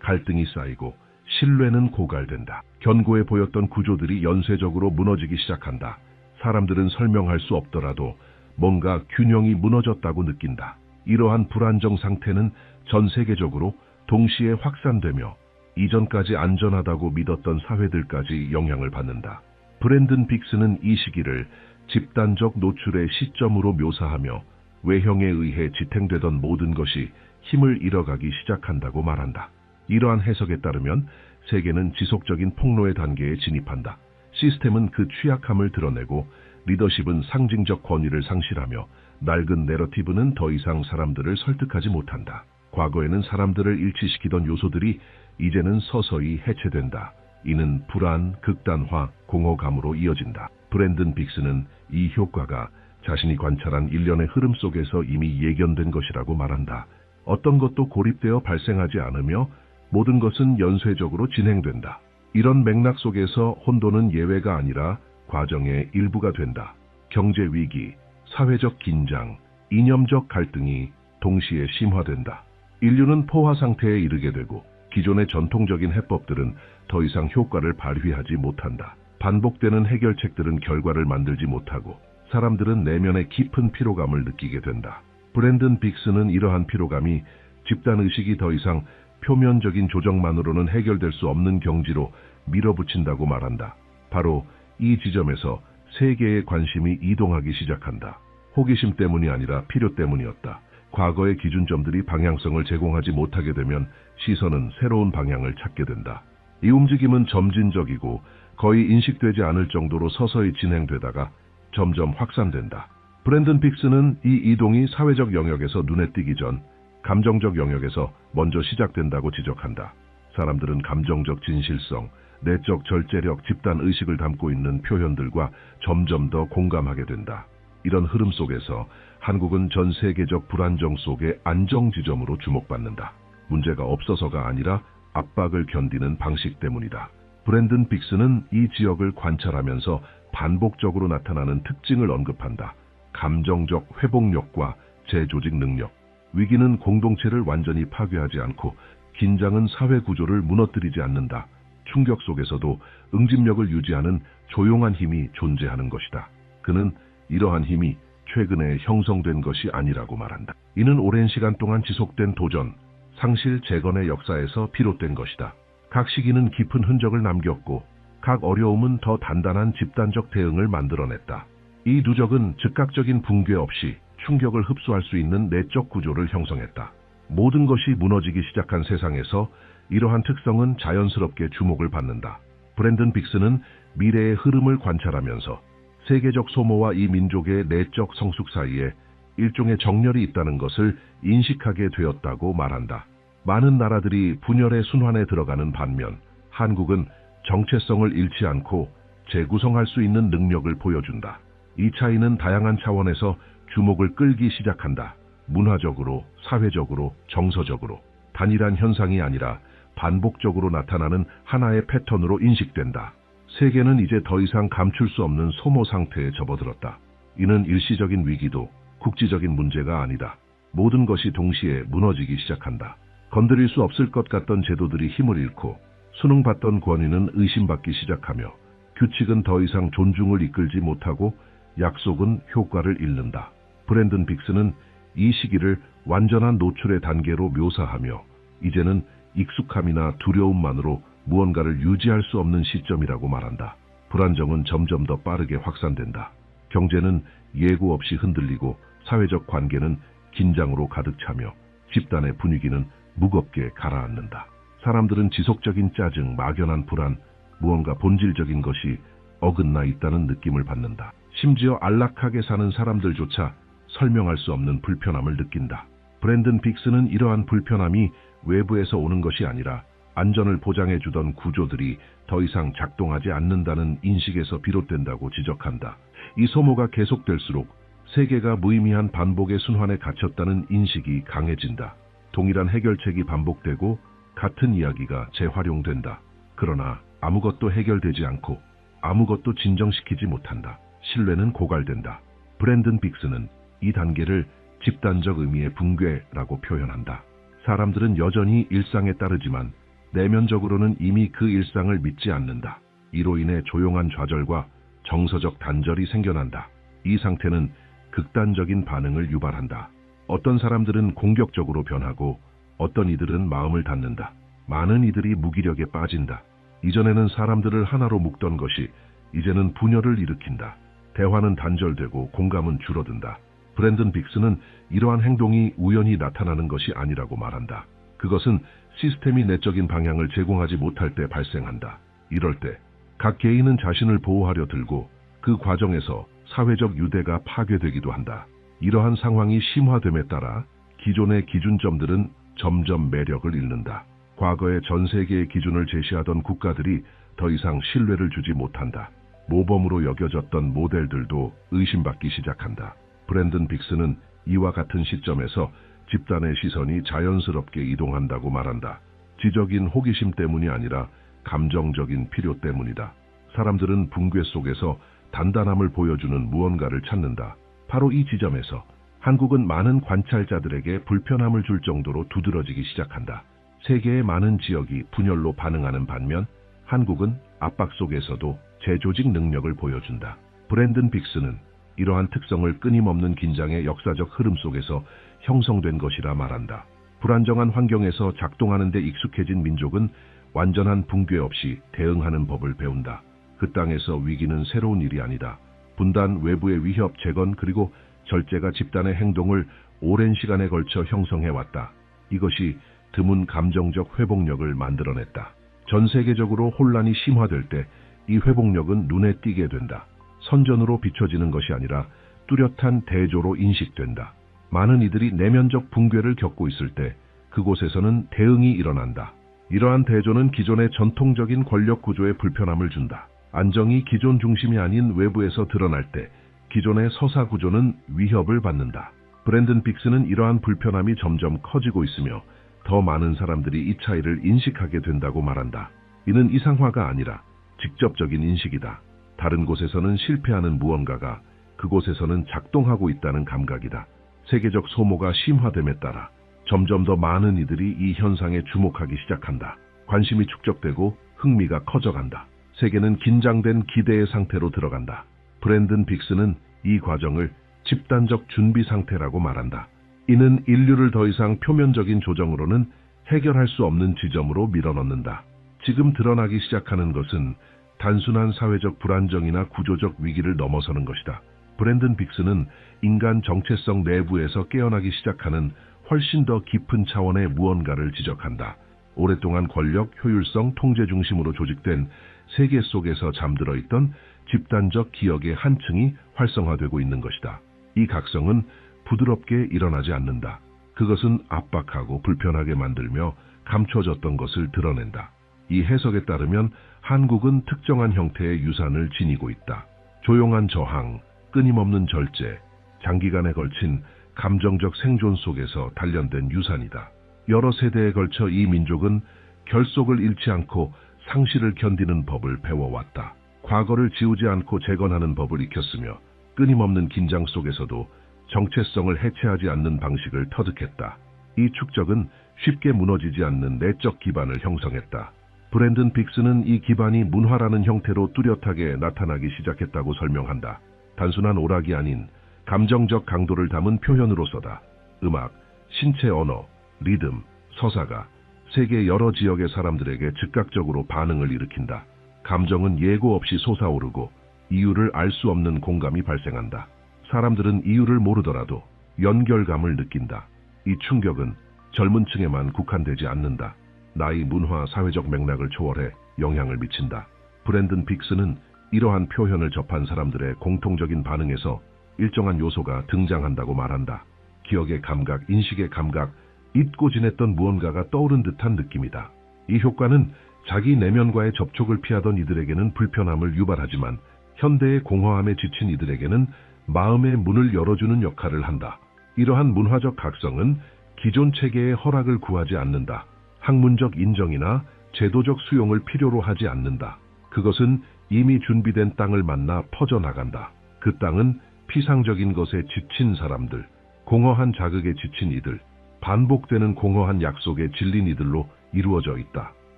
갈등이 쌓이고 신뢰는 고갈된다. 견고해 보였던 구조들이 연쇄적으로 무너지기 시작한다. 사람들은 설명할 수 없더라도 뭔가 균형이 무너졌다고 느낀다. 이러한 불안정 상태는 전 세계적으로 동시에 확산되며 이전까지 안전하다고 믿었던 사회들까지 영향을 받는다. 브랜든 빅스는 이 시기를 집단적 노출의 시점으로 묘사하며 외형에 의해 지탱되던 모든 것이 힘을 잃어가기 시작한다고 말한다. 이러한 해석에 따르면 세계는 지속적인 폭로의 단계에 진입한다. 시스템은 그 취약함을 드러내고 리더십은 상징적 권위를 상실하며 낡은 내러티브는 더 이상 사람들을 설득하지 못한다. 과거에는 사람들을 일치시키던 요소들이 이제는 서서히 해체된다. 이는 불안, 극단화, 공허감으로 이어진다. 브랜든 빅스는 이 효과가 자신이 관찰한 일련의 흐름 속에서 이미 예견된 것이라고 말한다. 어떤 것도 고립되어 발생하지 않으며 모든 것은 연쇄적으로 진행된다. 이런 맥락 속에서 혼돈은 예외가 아니라 과정의 일부가 된다. 경제 위기, 사회적 긴장, 이념적 갈등이 동시에 심화된다. 인류는 포화 상태에 이르게 되고 기존의 전통적인 해법들은 더 이상 효과를 발휘하지 못한다. 반복되는 해결책들은 결과를 만들지 못하고 사람들은 내면의 깊은 피로감을 느끼게 된다. 브랜든 빅스는 이러한 피로감이 집단의식이 더 이상 표면적인 조정만으로는 해결될 수 없는 경지로 밀어붙인다고 말한다. 바로 이 지점에서 세계의 관심이 이동하기 시작한다. 호기심 때문이 아니라 필요 때문이었다. 과거의 기준점들이 방향성을 제공하지 못하게 되면 시선은 새로운 방향을 찾게 된다. 이 움직임은 점진적이고 거의 인식되지 않을 정도로 서서히 진행되다가 점점 확산된다. 브랜든 빅스는 이 이동이 사회적 영역에서 눈에 띄기 전 감정적 영역에서 먼저 시작된다고 지적한다. 사람들은 감정적 진실성, 내적 절제력, 집단의식을 담고 있는 표현들과 점점 더 공감하게 된다. 이런 흐름 속에서 한국은 전 세계적 불안정 속의 안정지점으로 주목받는다. 문제가 없어서가 아니라 압박을 견디는 방식 때문이다. 브랜든 빅스는 이 지역을 관찰하면서 반복적으로 나타나는 특징을 언급한다. 감정적 회복력과 재조직 능력. 위기는 공동체를 완전히 파괴하지 않고 긴장은 사회 구조를 무너뜨리지 않는다. 충격 속에서도 응집력을 유지하는 조용한 힘이 존재하는 것이다. 그는 이러한 힘이 최근에 형성된 것이 아니라고 말한다. 이는 오랜 시간 동안 지속된 도전, 상실 재건의 역사에서 비롯된 것이다. 각 시기는 깊은 흔적을 남겼고 각 어려움은 더 단단한 집단적 대응을 만들어냈다. 이 누적은 즉각적인 붕괴 없이 충격을 흡수할 수 있는 내적 구조를 형성했다. 모든 것이 무너지기 시작한 세상에서 이러한 특성은 자연스럽게 주목을 받는다. 브랜든 빅스는 미래의 흐름을 관찰하면서 세계적 소모와 이 민족의 내적 성숙 사이에 일종의 정렬이 있다는 것을 인식하게 되었다고 말한다. 많은 나라들이 분열의 순환에 들어가는 반면 한국은 정체성을 잃지 않고 재구성할 수 있는 능력을 보여준다. 이 차이는 다양한 차원에서 주목을 끌기 시작한다. 문화적으로, 사회적으로, 정서적으로. 단일한 현상이 아니라 반복적으로 나타나는 하나의 패턴으로 인식된다. 세계는 이제 더 이상 감출 수 없는 소모 상태에 접어들었다. 이는 일시적인 위기도 국지적인 문제가 아니다. 모든 것이 동시에 무너지기 시작한다. 건드릴 수 없을 것 같던 제도들이 힘을 잃고 수능받던 권위는 의심받기 시작하며 규칙은 더 이상 존중을 이끌지 못하고 약속은 효과를 잃는다. 브랜든 빅스는 이 시기를 완전한 노출의 단계로 묘사하며 이제는 익숙함이나 두려움만으로 무언가를 유지할 수 없는 시점이라고 말한다. 불안정은 점점 더 빠르게 확산된다. 경제는 예고 없이 흔들리고 사회적 관계는 긴장으로 가득 차며 집단의 분위기는 무겁게 가라앉는다. 사람들은 지속적인 짜증, 막연한 불안, 무언가 본질적인 것이 어긋나 있다는 느낌을 받는다. 심지어 안락하게 사는 사람들조차 설명할 수 없는 불편함을 느낀다. 브랜든 빅스는 이러한 불편함이 외부에서 오는 것이 아니라 안전을 보장해주던 구조들이 더 이상 작동하지 않는다는 인식에서 비롯된다고 지적한다. 이 소모가 계속될수록 세계가 무의미한 반복의 순환에 갇혔다는 인식이 강해진다. 동일한 해결책이 반복되고 같은 이야기가 재활용된다. 그러나 아무것도 해결되지 않고 아무것도 진정시키지 못한다. 신뢰는 고갈된다. 브랜든 빅스는 이 단계를 집단적 의미의 붕괴라고 표현한다. 사람들은 여전히 일상에 따르지만 내면적으로는 이미 그 일상을 믿지 않는다. 이로 인해 조용한 좌절과 정서적 단절이 생겨난다. 이 상태는 극단적인 반응을 유발한다. 어떤 사람들은 공격적으로 변하고 어떤 이들은 마음을 닫는다. 많은 이들이 무기력에 빠진다. 이전에는 사람들을 하나로 묶던 것이 이제는 분열을 일으킨다. 대화는 단절되고 공감은 줄어든다. 브랜든 빅스는 이러한 행동이 우연히 나타나는 것이 아니라고 말한다. 그것은 시스템이 내적인 방향을 제공하지 못할 때 발생한다. 이럴 때 각 개인은 자신을 보호하려 들고 그 과정에서 사회적 유대가 파괴되기도 한다. 이러한 상황이 심화됨에 따라 기존의 기준점들은 점점 매력을 잃는다. 과거의 전 세계의 기준을 제시하던 국가들이 더 이상 신뢰를 주지 못한다. 모범으로 여겨졌던 모델들도 의심받기 시작한다. 브랜든 빅스는 이와 같은 시점에서 집단의 시선이 자연스럽게 이동한다고 말한다. 지적인 호기심 때문이 아니라 감정적인 필요 때문이다. 사람들은 붕괴 속에서 단단함을 보여주는 무언가를 찾는다. 바로 이 지점에서 한국은 많은 관찰자들에게 불편함을 줄 정도로 두드러지기 시작한다. 세계의 많은 지역이 분열로 반응하는 반면 한국은 압박 속에서도 재조직 능력을 보여준다. 브랜든 빅스는 이러한 특성을 끊임없는 긴장의 역사적 흐름 속에서 형성된 것이라 말한다. 불안정한 환경에서 작동하는 데 익숙해진 민족은 완전한 붕괴 없이 대응하는 법을 배운다. 그 땅에서 위기는 새로운 일이 아니다. 분단, 외부의 위협, 재건, 그리고 절제가 집단의 행동을 오랜 시간에 걸쳐 형성해왔다. 이것이 드문 감정적 회복력을 만들어냈다. 전 세계적으로 혼란이 심화될 때 이 회복력은 눈에 띄게 된다. 선전으로 비춰지는 것이 아니라 뚜렷한 대조로 인식된다. 많은 이들이 내면적 붕괴를 겪고 있을 때 그곳에서는 대응이 일어난다. 이러한 대조는 기존의 전통적인 권력 구조에 불편함을 준다. 안정이 기존 중심이 아닌 외부에서 드러날 때 기존의 서사 구조는 위협을 받는다. 브랜든 빅스는 이러한 불편함이 점점 커지고 있으며 더 많은 사람들이 이 차이를 인식하게 된다고 말한다. 이는 이상화가 아니라 직접적인 인식이다. 다른 곳에서는 실패하는 무언가가 그곳에서는 작동하고 있다는 감각이다. 세계적 소모가 심화됨에 따라 점점 더 많은 이들이 이 현상에 주목하기 시작한다. 관심이 축적되고 흥미가 커져간다. 세계는 긴장된 기대의 상태로 들어간다. 브랜든 빅스는 이 과정을 집단적 준비 상태라고 말한다. 이는 인류를 더 이상 표면적인 조정으로는 해결할 수 없는 지점으로 밀어넣는다. 지금 드러나기 시작하는 것은 단순한 사회적 불안정이나 구조적 위기를 넘어서는 것이다. 브랜든 빅스는 인간 정체성 내부에서 깨어나기 시작하는 훨씬 더 깊은 차원의 무언가를 지적한다. 오랫동안 권력, 효율성, 통제 중심으로 조직된 세계 속에서 잠들어 있던 집단적 기억의 한 층이 활성화되고 있는 것이다. 이 각성은 부드럽게 일어나지 않는다. 그것은 압박하고 불편하게 만들며 감춰졌던 것을 드러낸다. 이 해석에 따르면 한국은 특정한 형태의 유산을 지니고 있다. 조용한 저항, 끊임없는 절제, 장기간에 걸친 감정적 생존 속에서 단련된 유산이다. 여러 세대에 걸쳐 이 민족은 결속을 잃지 않고 상실을 견디는 법을 배워왔다. 과거를 지우지 않고 재건하는 법을 익혔으며 끊임없는 긴장 속에서도 정체성을 해체하지 않는 방식을 터득했다. 이 축적은 쉽게 무너지지 않는 내적 기반을 형성했다. 브랜든 빅스는 이 기반이 문화라는 형태로 뚜렷하게 나타나기 시작했다고 설명한다. 단순한 오락이 아닌 감정적 강도를 담은 표현으로서다. 음악, 신체 언어, 리듬, 서사가 세계 여러 지역의 사람들에게 즉각적으로 반응을 일으킨다. 감정은 예고 없이 솟아오르고 이유를 알 수 없는 공감이 발생한다. 사람들은 이유를 모르더라도 연결감을 느낀다. 이 충격은 젊은 층에만 국한되지 않는다. 나이, 문화, 사회적 맥락을 초월해 영향을 미친다. 브랜든 빅스는 이러한 표현을 접한 사람들의 공통적인 반응에서 일정한 요소가 등장한다고 말한다. 기억의 감각, 인식의 감각, 잊고 지냈던 무언가가 떠오른 듯한 느낌이다. 이 효과는 자기 내면과의 접촉을 피하던 이들에게는 불편함을 유발하지만 현대의 공허함에 지친 이들에게는 마음의 문을 열어주는 역할을 한다. 이러한 문화적 각성은 기존 체계의 허락을 구하지 않는다. 학문적 인정이나 제도적 수용을 필요로 하지 않는다. 그것은 이미 준비된 땅을 만나 퍼져나간다. 그 땅은 피상적인 것에 지친 사람들, 공허한 자극에 지친 이들, 반복되는 공허한 약속에 질린 이들로 이루어져 있다.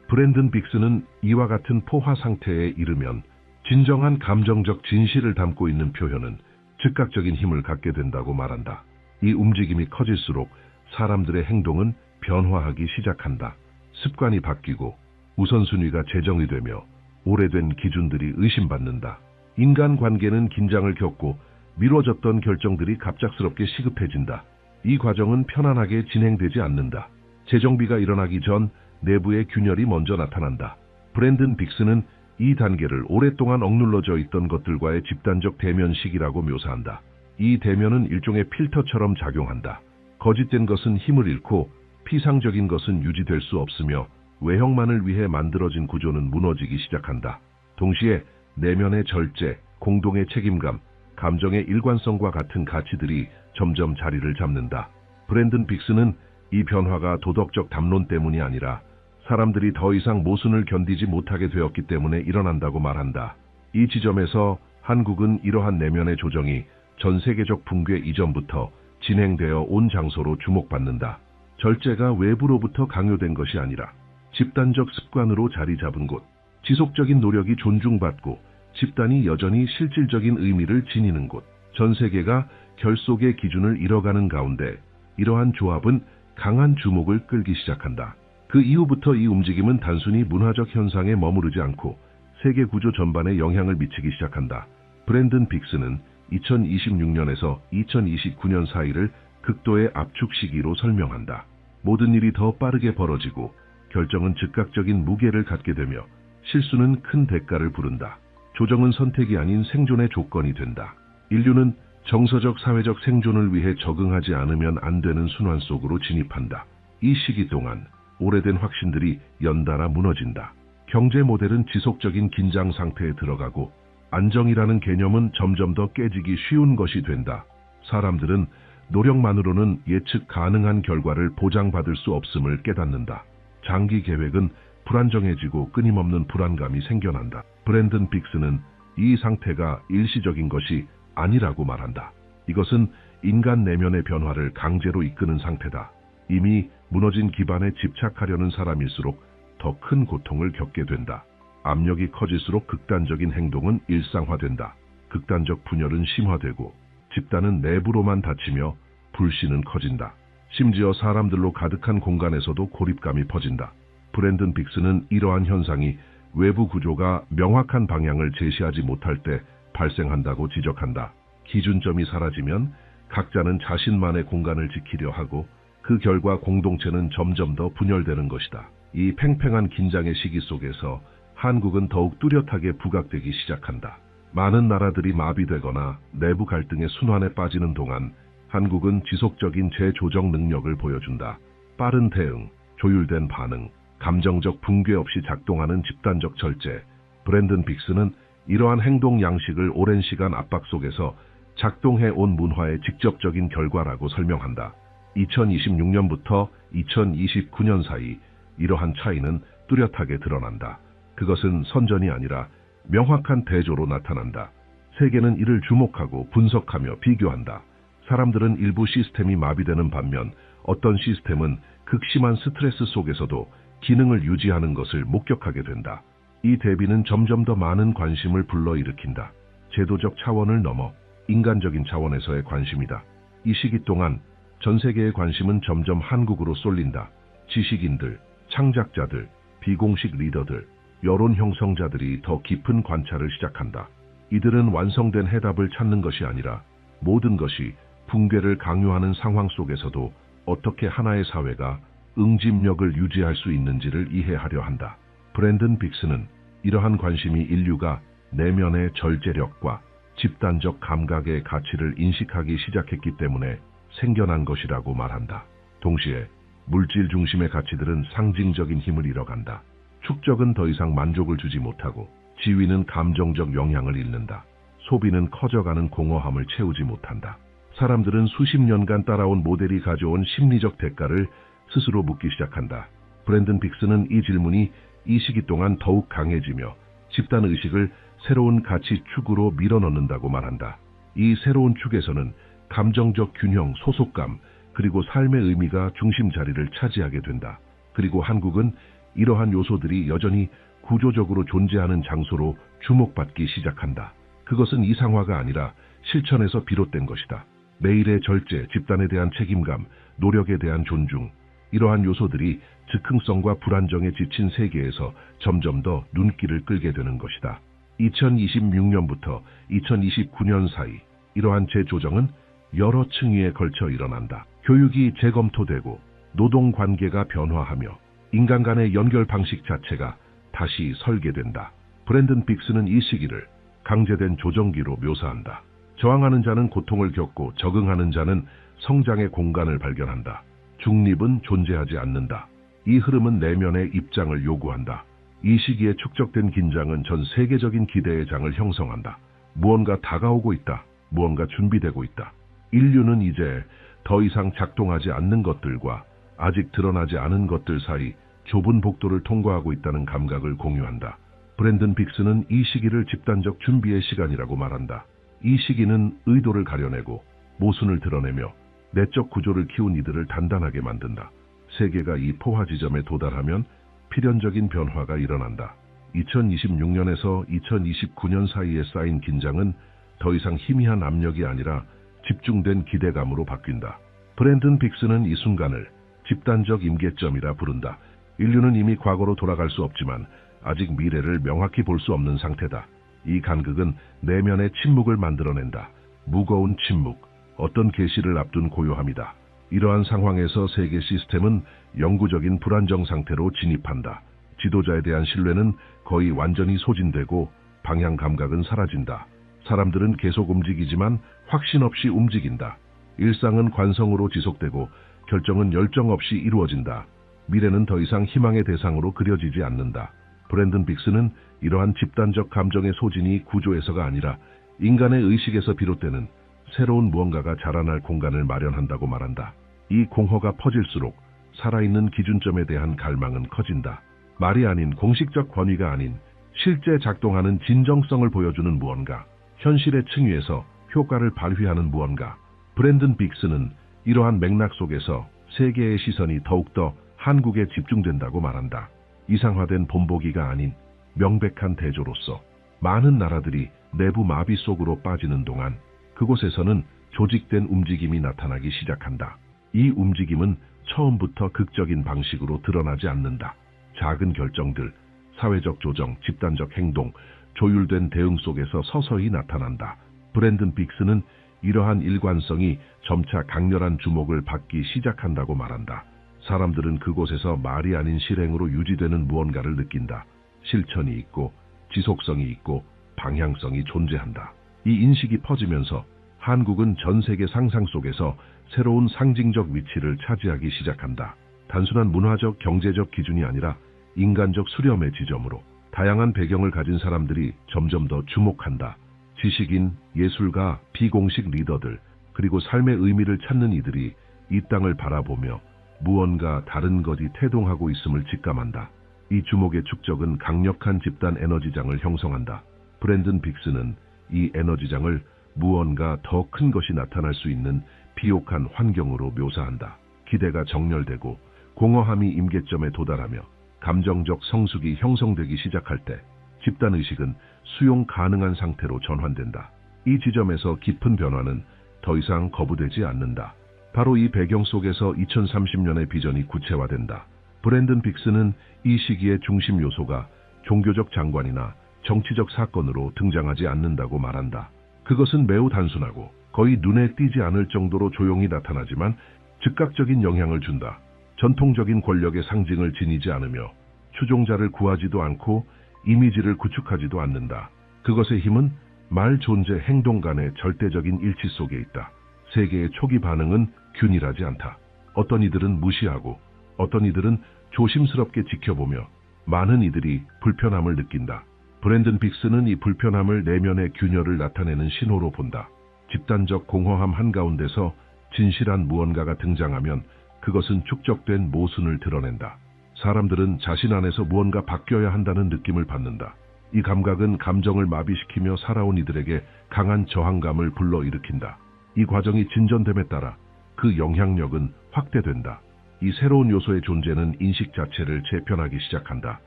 브랜든 빅스는 이와 같은 포화 상태에 이르면 진정한 감정적 진실을 담고 있는 표현은 즉각적인 힘을 갖게 된다고 말한다. 이 움직임이 커질수록 사람들의 행동은 변화하기 시작한다. 습관이 바뀌고 우선순위가 재정이 되며 오래된 기준들이 의심받는다. 인간관계는 긴장을 겪고 미뤄졌던 결정들이 갑작스럽게 시급해진다. 이 과정은 편안하게 진행되지 않는다. 재정비가 일어나기 전 내부의 균열이 먼저 나타난다. 브랜든 빅스는 이 단계를 오랫동안 억눌러져 있던 것들과의 집단적 대면 시기라고 묘사한다. 이 대면은 일종의 필터처럼 작용한다. 거짓된 것은 힘을 잃고 피상적인 것은 유지될 수 없으며 외형만을 위해 만들어진 구조는 무너지기 시작한다. 동시에 내면의 절제, 공동의 책임감, 감정의 일관성과 같은 가치들이 점점 자리를 잡는다. 브랜든 빅스는 이 변화가 도덕적 담론 때문이 아니라 사람들이 더 이상 모순을 견디지 못하게 되었기 때문에 일어난다고 말한다. 이 지점에서 한국은 이러한 내면의 조정이 전 세계적 붕괴 이전부터 진행되어 온 장소로 주목받는다. 절제가 외부로부터 강요된 것이 아니라 집단적 습관으로 자리 잡은 곳, 지속적인 노력이 존중받고 집단이 여전히 실질적인 의미를 지니는 곳, 전 세계가 결속의 기준을 잃어가는 가운데 이러한 조합은 강한 주목을 끌기 시작한다. 그 이후부터 이 움직임은 단순히 문화적 현상에 머무르지 않고 세계 구조 전반에 영향을 미치기 시작한다. 브랜든 빅스는 2026년에서 2029년 사이를 극도의 압축 시기로 설명한다. 모든 일이 더 빠르게 벌어지고 결정은 즉각적인 무게를 갖게 되며 실수는 큰 대가를 부른다. 조정은 선택이 아닌 생존의 조건이 된다. 인류는 정서적 사회적 생존을 위해 적응하지 않으면 안 되는 순환 속으로 진입한다. 이 시기 동안 오래된 확신들이 연달아 무너진다. 경제 모델은 지속적인 긴장 상태에 들어가고 안정이라는 개념은 점점 더 깨지기 쉬운 것이 된다. 사람들은 노력만으로는 예측 가능한 결과를 보장받을 수 없음을 깨닫는다. 장기 계획은 불안정해지고 끊임없는 불안감이 생겨난다. 브랜든 빅스는 이 상태가 일시적인 것이 아니라고 말한다. 이것은 인간 내면의 변화를 강제로 이끄는 상태다. 이미 무너진 기반에 집착하려는 사람일수록 더 큰 고통을 겪게 된다. 압력이 커질수록 극단적인 행동은 일상화된다. 극단적 분열은 심화되고 집단은 내부로만 닫히며 불신은 커진다. 심지어 사람들로 가득한 공간에서도 고립감이 퍼진다. 브랜든 빅스는 이러한 현상이 외부 구조가 명확한 방향을 제시하지 못할 때 발생한다고 지적한다. 기준점이 사라지면 각자는 자신만의 공간을 지키려 하고 그 결과 공동체는 점점 더 분열되는 것이다. 이 팽팽한 긴장의 시기 속에서 한국은 더욱 뚜렷하게 부각되기 시작한다. 많은 나라들이 마비되거나 내부 갈등의 순환에 빠지는 동안 한국은 지속적인 재조정 능력을 보여준다. 빠른 대응, 조율된 반응, 감정적 붕괴 없이 작동하는 집단적 절제. 브랜든 빅스는 이러한 행동 양식을 오랜 시간 압박 속에서 작동해 온 문화의 직접적인 결과라고 설명한다. 2026년부터 2029년 사이 이러한 차이는 뚜렷하게 드러난다. 그것은 선전이 아니라 명확한 대조로 나타난다. 세계는 이를 주목하고 분석하며 비교한다. 사람들은 일부 시스템이 마비되는 반면 어떤 시스템은 극심한 스트레스 속에서도 기능을 유지하는 것을 목격하게 된다. 이 대비는 점점 더 많은 관심을 불러일으킨다. 제도적 차원을 넘어 인간적인 차원에서의 관심이다. 이 시기 동안 전 세계의 관심은 점점 한국으로 쏠린다. 지식인들, 창작자들, 비공식 리더들, 여론 형성자들이 더 깊은 관찰을 시작한다. 이들은 완성된 해답을 찾는 것이 아니라 모든 것이 붕괴를 강요하는 상황 속에서도 어떻게 하나의 사회가 응집력을 유지할 수 있는지를 이해하려 한다. 브랜든 빅스는 이러한 관심이 인류가 내면의 절제력과 집단적 감각의 가치를 인식하기 시작했기 때문에 생겨난 것이라고 말한다. 동시에 물질 중심의 가치들은 상징적인 힘을 잃어간다. 축적은 더 이상 만족을 주지 못하고 지위는 감정적 영향을 잃는다. 소비는 커져가는 공허함을 채우지 못한다. 사람들은 수십 년간 따라온 모델이 가져온 심리적 대가를 스스로 묻기 시작한다. 브랜든 빅스는 이 질문이 이 시기 동안 더욱 강해지며 집단의식을 새로운 가치 축으로 밀어넣는다고 말한다. 이 새로운 축에서는 감정적 균형, 소속감, 그리고 삶의 의미가 중심 자리를 차지하게 된다. 그리고 한국은 이러한 요소들이 여전히 구조적으로 존재하는 장소로 주목받기 시작한다. 그것은 이상화가 아니라 실천에서 비롯된 것이다. 매일의 절제, 집단에 대한 책임감, 노력에 대한 존중, 이러한 요소들이 즉흥성과 불안정에 지친 세계에서 점점 더 눈길을 끌게 되는 것이다. 2026년부터 2029년 사이 이러한 재조정은 여러 층위에 걸쳐 일어난다. 교육이 재검토되고 노동관계가 변화하며 인간 간의 연결 방식 자체가 다시 설계된다. 브랜든 빅스는 이 시기를 강제된 조정기로 묘사한다. 저항하는 자는 고통을 겪고 적응하는 자는 성장의 공간을 발견한다. 중립은 존재하지 않는다. 이 흐름은 내면의 입장을 요구한다. 이 시기에 축적된 긴장은 전 세계적인 기대의 장을 형성한다. 무언가 다가오고 있다. 무언가 준비되고 있다. 인류는 이제 더 이상 작동하지 않는 것들과 아직 드러나지 않은 것들 사이 좁은 복도를 통과하고 있다는 감각을 공유한다. 브랜든 빅스는 이 시기를 집단적 준비의 시간이라고 말한다. 이 시기는 의도를 가려내고 모순을 드러내며 내적 구조를 키운 이들을 단단하게 만든다. 세계가 이 포화 지점에 도달하면 필연적인 변화가 일어난다. 2026년에서 2029년 사이에 쌓인 긴장은 더 이상 희미한 압력이 아니라 집중된 기대감으로 바뀐다. 브랜든 빅스는 이 순간을 집단적 임계점이라 부른다. 인류는 이미 과거로 돌아갈 수 없지만 아직 미래를 명확히 볼 수 없는 상태다. 이 간극은 내면의 침묵을 만들어낸다. 무거운 침묵, 어떤 계시를 앞둔 고요함이다. 이러한 상황에서 세계 시스템은 영구적인 불안정 상태로 진입한다. 지도자에 대한 신뢰는 거의 완전히 소진되고 방향 감각은 사라진다. 사람들은 계속 움직이지만 확신 없이 움직인다. 일상은 관성으로 지속되고 결정은 열정 없이 이루어진다. 미래는 더 이상 희망의 대상으로 그려지지 않는다. 브랜든 빅스는 이러한 집단적 감정의 소진이 구조에서가 아니라 인간의 의식에서 비롯되는 새로운 무언가가 자라날 공간을 마련한다고 말한다. 이 공허가 퍼질수록 살아있는 기준점에 대한 갈망은 커진다. 말이 아닌 공식적 권위가 아닌 실제 작동하는 진정성을 보여주는 무언가, 현실의 층위에서 효과를 발휘하는 무언가. 브랜든 빅스는 이러한 맥락 속에서 세계의 시선이 더욱더 한국에 집중된다고 말한다. 이상화된 본보기가 아닌 명백한 대조로서 많은 나라들이 내부 마비 속으로 빠지는 동안 그곳에서는 조직된 움직임이 나타나기 시작한다. 이 움직임은 처음부터 극적인 방식으로 드러나지 않는다. 작은 결정들, 사회적 조정, 집단적 행동, 조율된 대응 속에서 서서히 나타난다. 브랜든 빅스는 이러한 일관성이 점차 강렬한 주목을 받기 시작한다고 말한다. 사람들은 그곳에서 말이 아닌 실행으로 유지되는 무언가를 느낀다. 실천이 있고 지속성이 있고 방향성이 존재한다. 이 인식이 퍼지면서 한국은 전 세계 상상 속에서 새로운 상징적 위치를 차지하기 시작한다. 단순한 문화적, 경제적 기준이 아니라 인간적 수렴의 지점으로 다양한 배경을 가진 사람들이 점점 더 주목한다. 지식인, 예술가, 비공식 리더들, 그리고 삶의 의미를 찾는 이들이 이 땅을 바라보며 무언가 다른 것이 태동하고 있음을 직감한다. 이 주목의 축적은 강력한 집단 에너지장을 형성한다. 브랜든 빅스는 이 에너지장을 무언가 더 큰 것이 나타날 수 있는 비옥한 환경으로 묘사한다. 기대가 정렬되고 공허함이 임계점에 도달하며 감정적 성숙이 형성되기 시작할 때 집단의식은 수용 가능한 상태로 전환된다. 이 지점에서 깊은 변화는 더 이상 거부되지 않는다. 바로 이 배경 속에서 2030년의 비전이 구체화된다. 브랜든 빅스는 이 시기의 중심 요소가 종교적 장관이나 정치적 사건으로 등장하지 않는다고 말한다. 그것은 매우 단순하고 거의 눈에 띄지 않을 정도로 조용히 나타나지만 즉각적인 영향을 준다. 전통적인 권력의 상징을 지니지 않으며 추종자를 구하지도 않고 이미지를 구축하지도 않는다. 그것의 힘은 말, 존재, 행동 간의 절대적인 일치 속에 있다. 세계의 초기 반응은 균일하지 않다. 어떤 이들은 무시하고 어떤 이들은 조심스럽게 지켜보며 많은 이들이 불편함을 느낀다. 브랜든 빅스는 이 불편함을 내면의 균열을 나타내는 신호로 본다. 집단적 공허함 한가운데서 진실한 무언가가 등장하면 그것은 축적된 모순을 드러낸다. 사람들은 자신 안에서 무언가 바뀌어야 한다는 느낌을 받는다. 이 감각은 감정을 마비시키며 살아온 이들에게 강한 저항감을 불러일으킨다. 이 과정이 진전됨에 따라 그 영향력은 확대된다. 이 새로운 요소의 존재는 인식 자체를 재편하기 시작한다.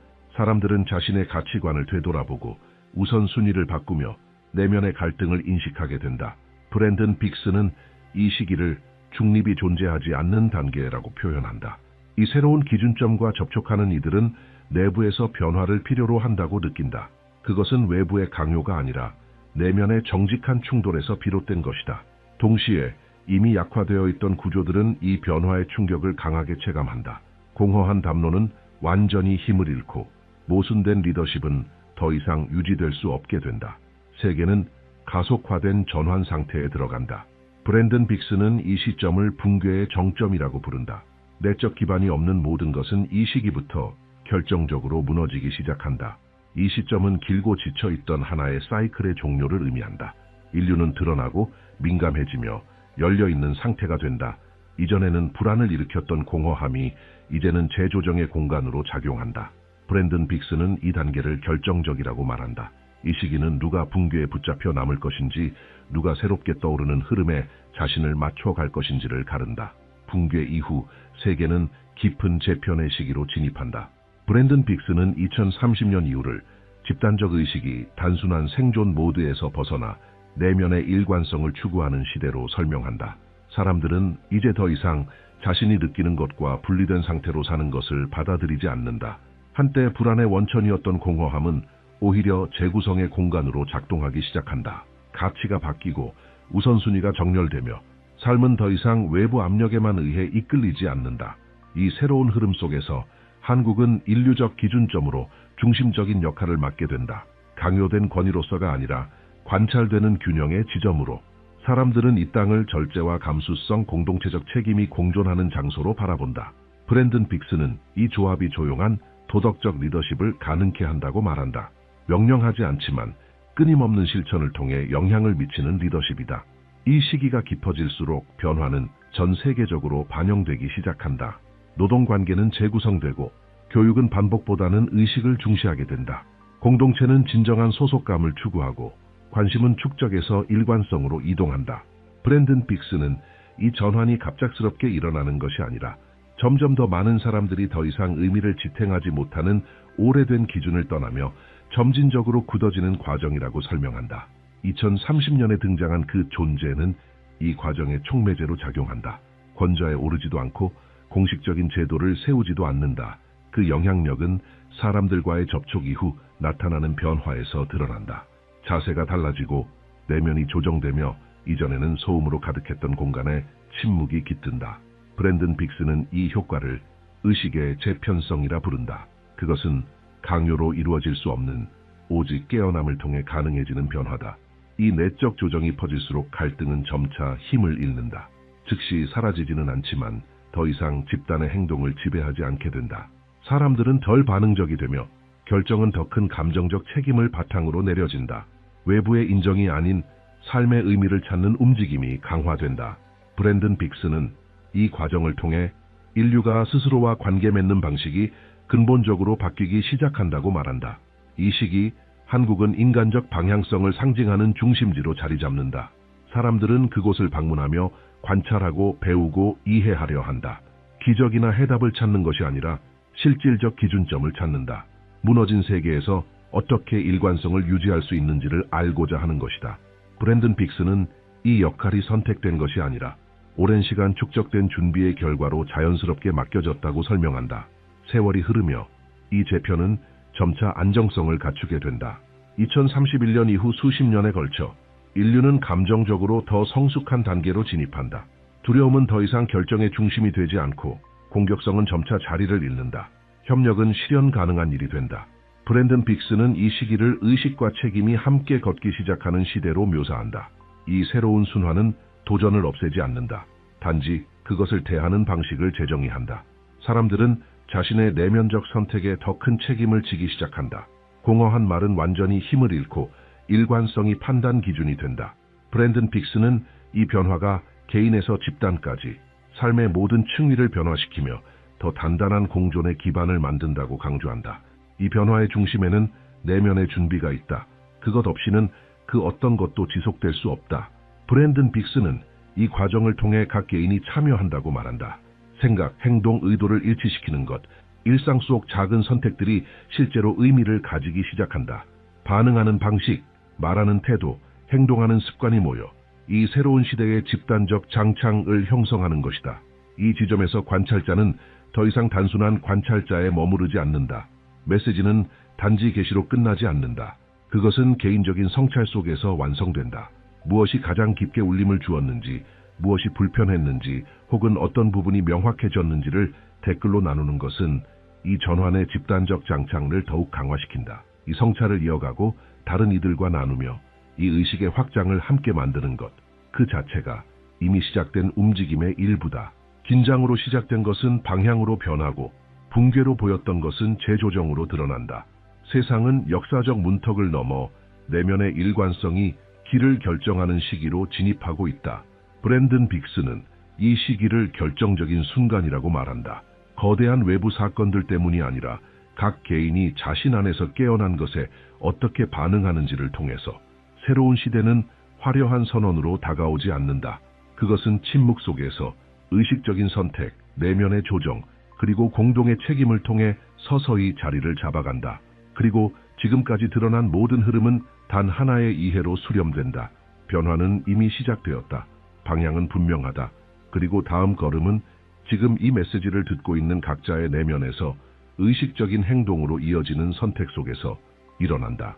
사람들은 자신의 가치관을 되돌아보고 우선순위를 바꾸며 내면의 갈등을 인식하게 된다. 브랜든 빅스는 이 시기를 중립이 존재하지 않는 단계라고 표현한다. 이 새로운 기준점과 접촉하는 이들은 내부에서 변화를 필요로 한다고 느낀다. 그것은 외부의 강요가 아니라 내면의 정직한 충돌에서 비롯된 것이다. 동시에 이미 약화되어 있던 구조들은 이 변화의 충격을 강하게 체감한다. 공허한 담론은 완전히 힘을 잃고 모순된 리더십은 더 이상 유지될 수 없게 된다. 세계는 가속화된 전환 상태에 들어간다. 브랜든 빅스는 이 시점을 붕괴의 정점이라고 부른다. 내적 기반이 없는 모든 것은 이 시기부터 결정적으로 무너지기 시작한다. 이 시점은 길고 지쳐있던 하나의 사이클의 종료를 의미한다. 인류는 드러나고 민감해지며 열려있는 상태가 된다. 이전에는 불안을 일으켰던 공허함이 이제는 재조정의 공간으로 작용한다. 브랜든 빅스는 이 단계를 결정적이라고 말한다. 이 시기는 누가 붕괴에 붙잡혀 남을 것인지, 누가 새롭게 떠오르는 흐름에 자신을 맞춰갈 것인지를 가른다. 붕괴 이후 세계는 깊은 재편의 시기로 진입한다. 브랜든 빅스는 2030년 이후를 집단적 의식이 단순한 생존 모드에서 벗어나 내면의 일관성을 추구하는 시대로 설명한다. 사람들은 이제 더 이상 자신이 느끼는 것과 분리된 상태로 사는 것을 받아들이지 않는다. 한때 불안의 원천이었던 공허함은 오히려 재구성의 공간으로 작동하기 시작한다. 가치가 바뀌고 우선순위가 정렬되며 삶은 더 이상 외부 압력에만 의해 이끌리지 않는다. 이 새로운 흐름 속에서 한국은 인류적 기준점으로 중심적인 역할을 맡게 된다. 강요된 권위로서가 아니라 관찰되는 균형의 지점으로. 사람들은 이 땅을 절제와 감수성, 공동체적 책임이 공존하는 장소로 바라본다. 브랜든 빅스는 이 조합이 조용한 도덕적 리더십을 가능케 한다고 말한다. 명령하지 않지만 끊임없는 실천을 통해 영향을 미치는 리더십이다. 이 시기가 깊어질수록 변화는 전 세계적으로 반영되기 시작한다. 노동관계는 재구성되고 교육은 반복보다는 의식을 중시하게 된다. 공동체는 진정한 소속감을 추구하고 관심은 축적에서 일관성으로 이동한다. 브랜든 빅스는 이 전환이 갑작스럽게 일어나는 것이 아니라 점점 더 많은 사람들이 더 이상 의미를 지탱하지 못하는 오래된 기준을 떠나며 점진적으로 굳어지는 과정이라고 설명한다. 2030년에 등장한 그 존재는 이 과정의 촉매제로 작용한다. 권좌에 오르지도 않고 공식적인 제도를 세우지도 않는다. 그 영향력은 사람들과의 접촉 이후 나타나는 변화에서 드러난다. 자세가 달라지고 내면이 조정되며 이전에는 소음으로 가득했던 공간에 침묵이 깃든다. 브랜든 빅스는 이 효과를 의식의 재편성이라 부른다. 그것은 강요로 이루어질 수 없는 오직 깨어남을 통해 가능해지는 변화다. 이 내적 조정이 퍼질수록 갈등은 점차 힘을 잃는다. 즉시 사라지지는 않지만 더 이상 집단의 행동을 지배하지 않게 된다. 사람들은 덜 반응적이 되며 결정은 더 큰 감정적 책임을 바탕으로 내려진다. 외부의 인정이 아닌 삶의 의미를 찾는 움직임이 강화된다. 브랜든 빅스는 이 과정을 통해 인류가 스스로와 관계 맺는 방식이 근본적으로 바뀌기 시작한다고 말한다. 이 시기 한국은 인간적 방향성을 상징하는 중심지로 자리 잡는다. 사람들은 그곳을 방문하며 관찰하고 배우고 이해하려 한다. 기적이나 해답을 찾는 것이 아니라 실질적 기준점을 찾는다. 무너진 세계에서 어떻게 일관성을 유지할 수 있는지를 알고자 하는 것이다. 브랜든 빅스는 이 역할이 선택된 것이 아니라 오랜 시간 축적된 준비의 결과로 자연스럽게 맡겨졌다고 설명한다. 세월이 흐르며 이 재편은 점차 안정성을 갖추게 된다. 2031년 이후 수십 년에 걸쳐 인류는 감정적으로 더 성숙한 단계로 진입한다. 두려움은 더 이상 결정의 중심이 되지 않고 공격성은 점차 자리를 잃는다. 협력은 실현 가능한 일이 된다. 브랜든 빅스는 이 시기를 의식과 책임이 함께 걷기 시작하는 시대로 묘사한다. 이 새로운 순환은 도전을 없애지 않는다. 단지 그것을 대하는 방식을 재정의한다. 사람들은 자신의 내면적 선택에 더 큰 책임을 지기 시작한다. 공허한 말은 완전히 힘을 잃고 일관성이 판단 기준이 된다. 브랜든 빅스는 이 변화가 개인에서 집단까지 삶의 모든 층위를 변화시키며 더 단단한 공존의 기반을 만든다고 강조한다. 이 변화의 중심에는 내면의 준비가 있다. 그것 없이는 그 어떤 것도 지속될 수 없다. 브랜든 빅스는 이 과정을 통해 각 개인이 참여한다고 말한다. 생각, 행동, 의도를 일치시키는 것, 일상 속 작은 선택들이 실제로 의미를 가지기 시작한다. 반응하는 방식, 말하는 태도, 행동하는 습관이 모여 이 새로운 시대의 집단적 장창을 형성하는 것이다. 이 지점에서 관찰자는 더 이상 단순한 관찰자에 머무르지 않는다. 메시지는 단지 게시로 끝나지 않는다. 그것은 개인적인 성찰 속에서 완성된다. 무엇이 가장 깊게 울림을 주었는지, 무엇이 불편했는지, 혹은 어떤 부분이 명확해졌는지를 댓글로 나누는 것은 이 전환의 집단적 장창을 더욱 강화시킨다. 이 성찰을 이어가고 다른 이들과 나누며 이 의식의 확장을 함께 만드는 것, 그 자체가 이미 시작된 움직임의 일부다. 긴장으로 시작된 것은 방향으로 변하고 붕괴로 보였던 것은 재조정으로 드러난다. 세상은 역사적 문턱을 넘어 내면의 일관성이 길을 결정하는 시기로 진입하고 있다. 브랜든 빅스는 이 시기를 결정적인 순간이라고 말한다. 거대한 외부 사건들 때문이 아니라 각 개인이 자신 안에서 깨어난 것에 어떻게 반응하는지를 통해서 새로운 시대는 화려한 선언으로 다가오지 않는다. 그것은 침묵 속에서 의식적인 선택, 내면의 조정, 그리고 공동의 책임을 통해 서서히 자리를 잡아간다. 그리고 지금까지 드러난 모든 흐름은 단 하나의 이해로 수렴된다. 변화는 이미 시작되었다. 방향은 분명하다. 그리고 다음 걸음은 지금 이 메시지를 듣고 있는 각자의 내면에서 의식적인 행동으로 이어지는 선택 속에서 일어난다.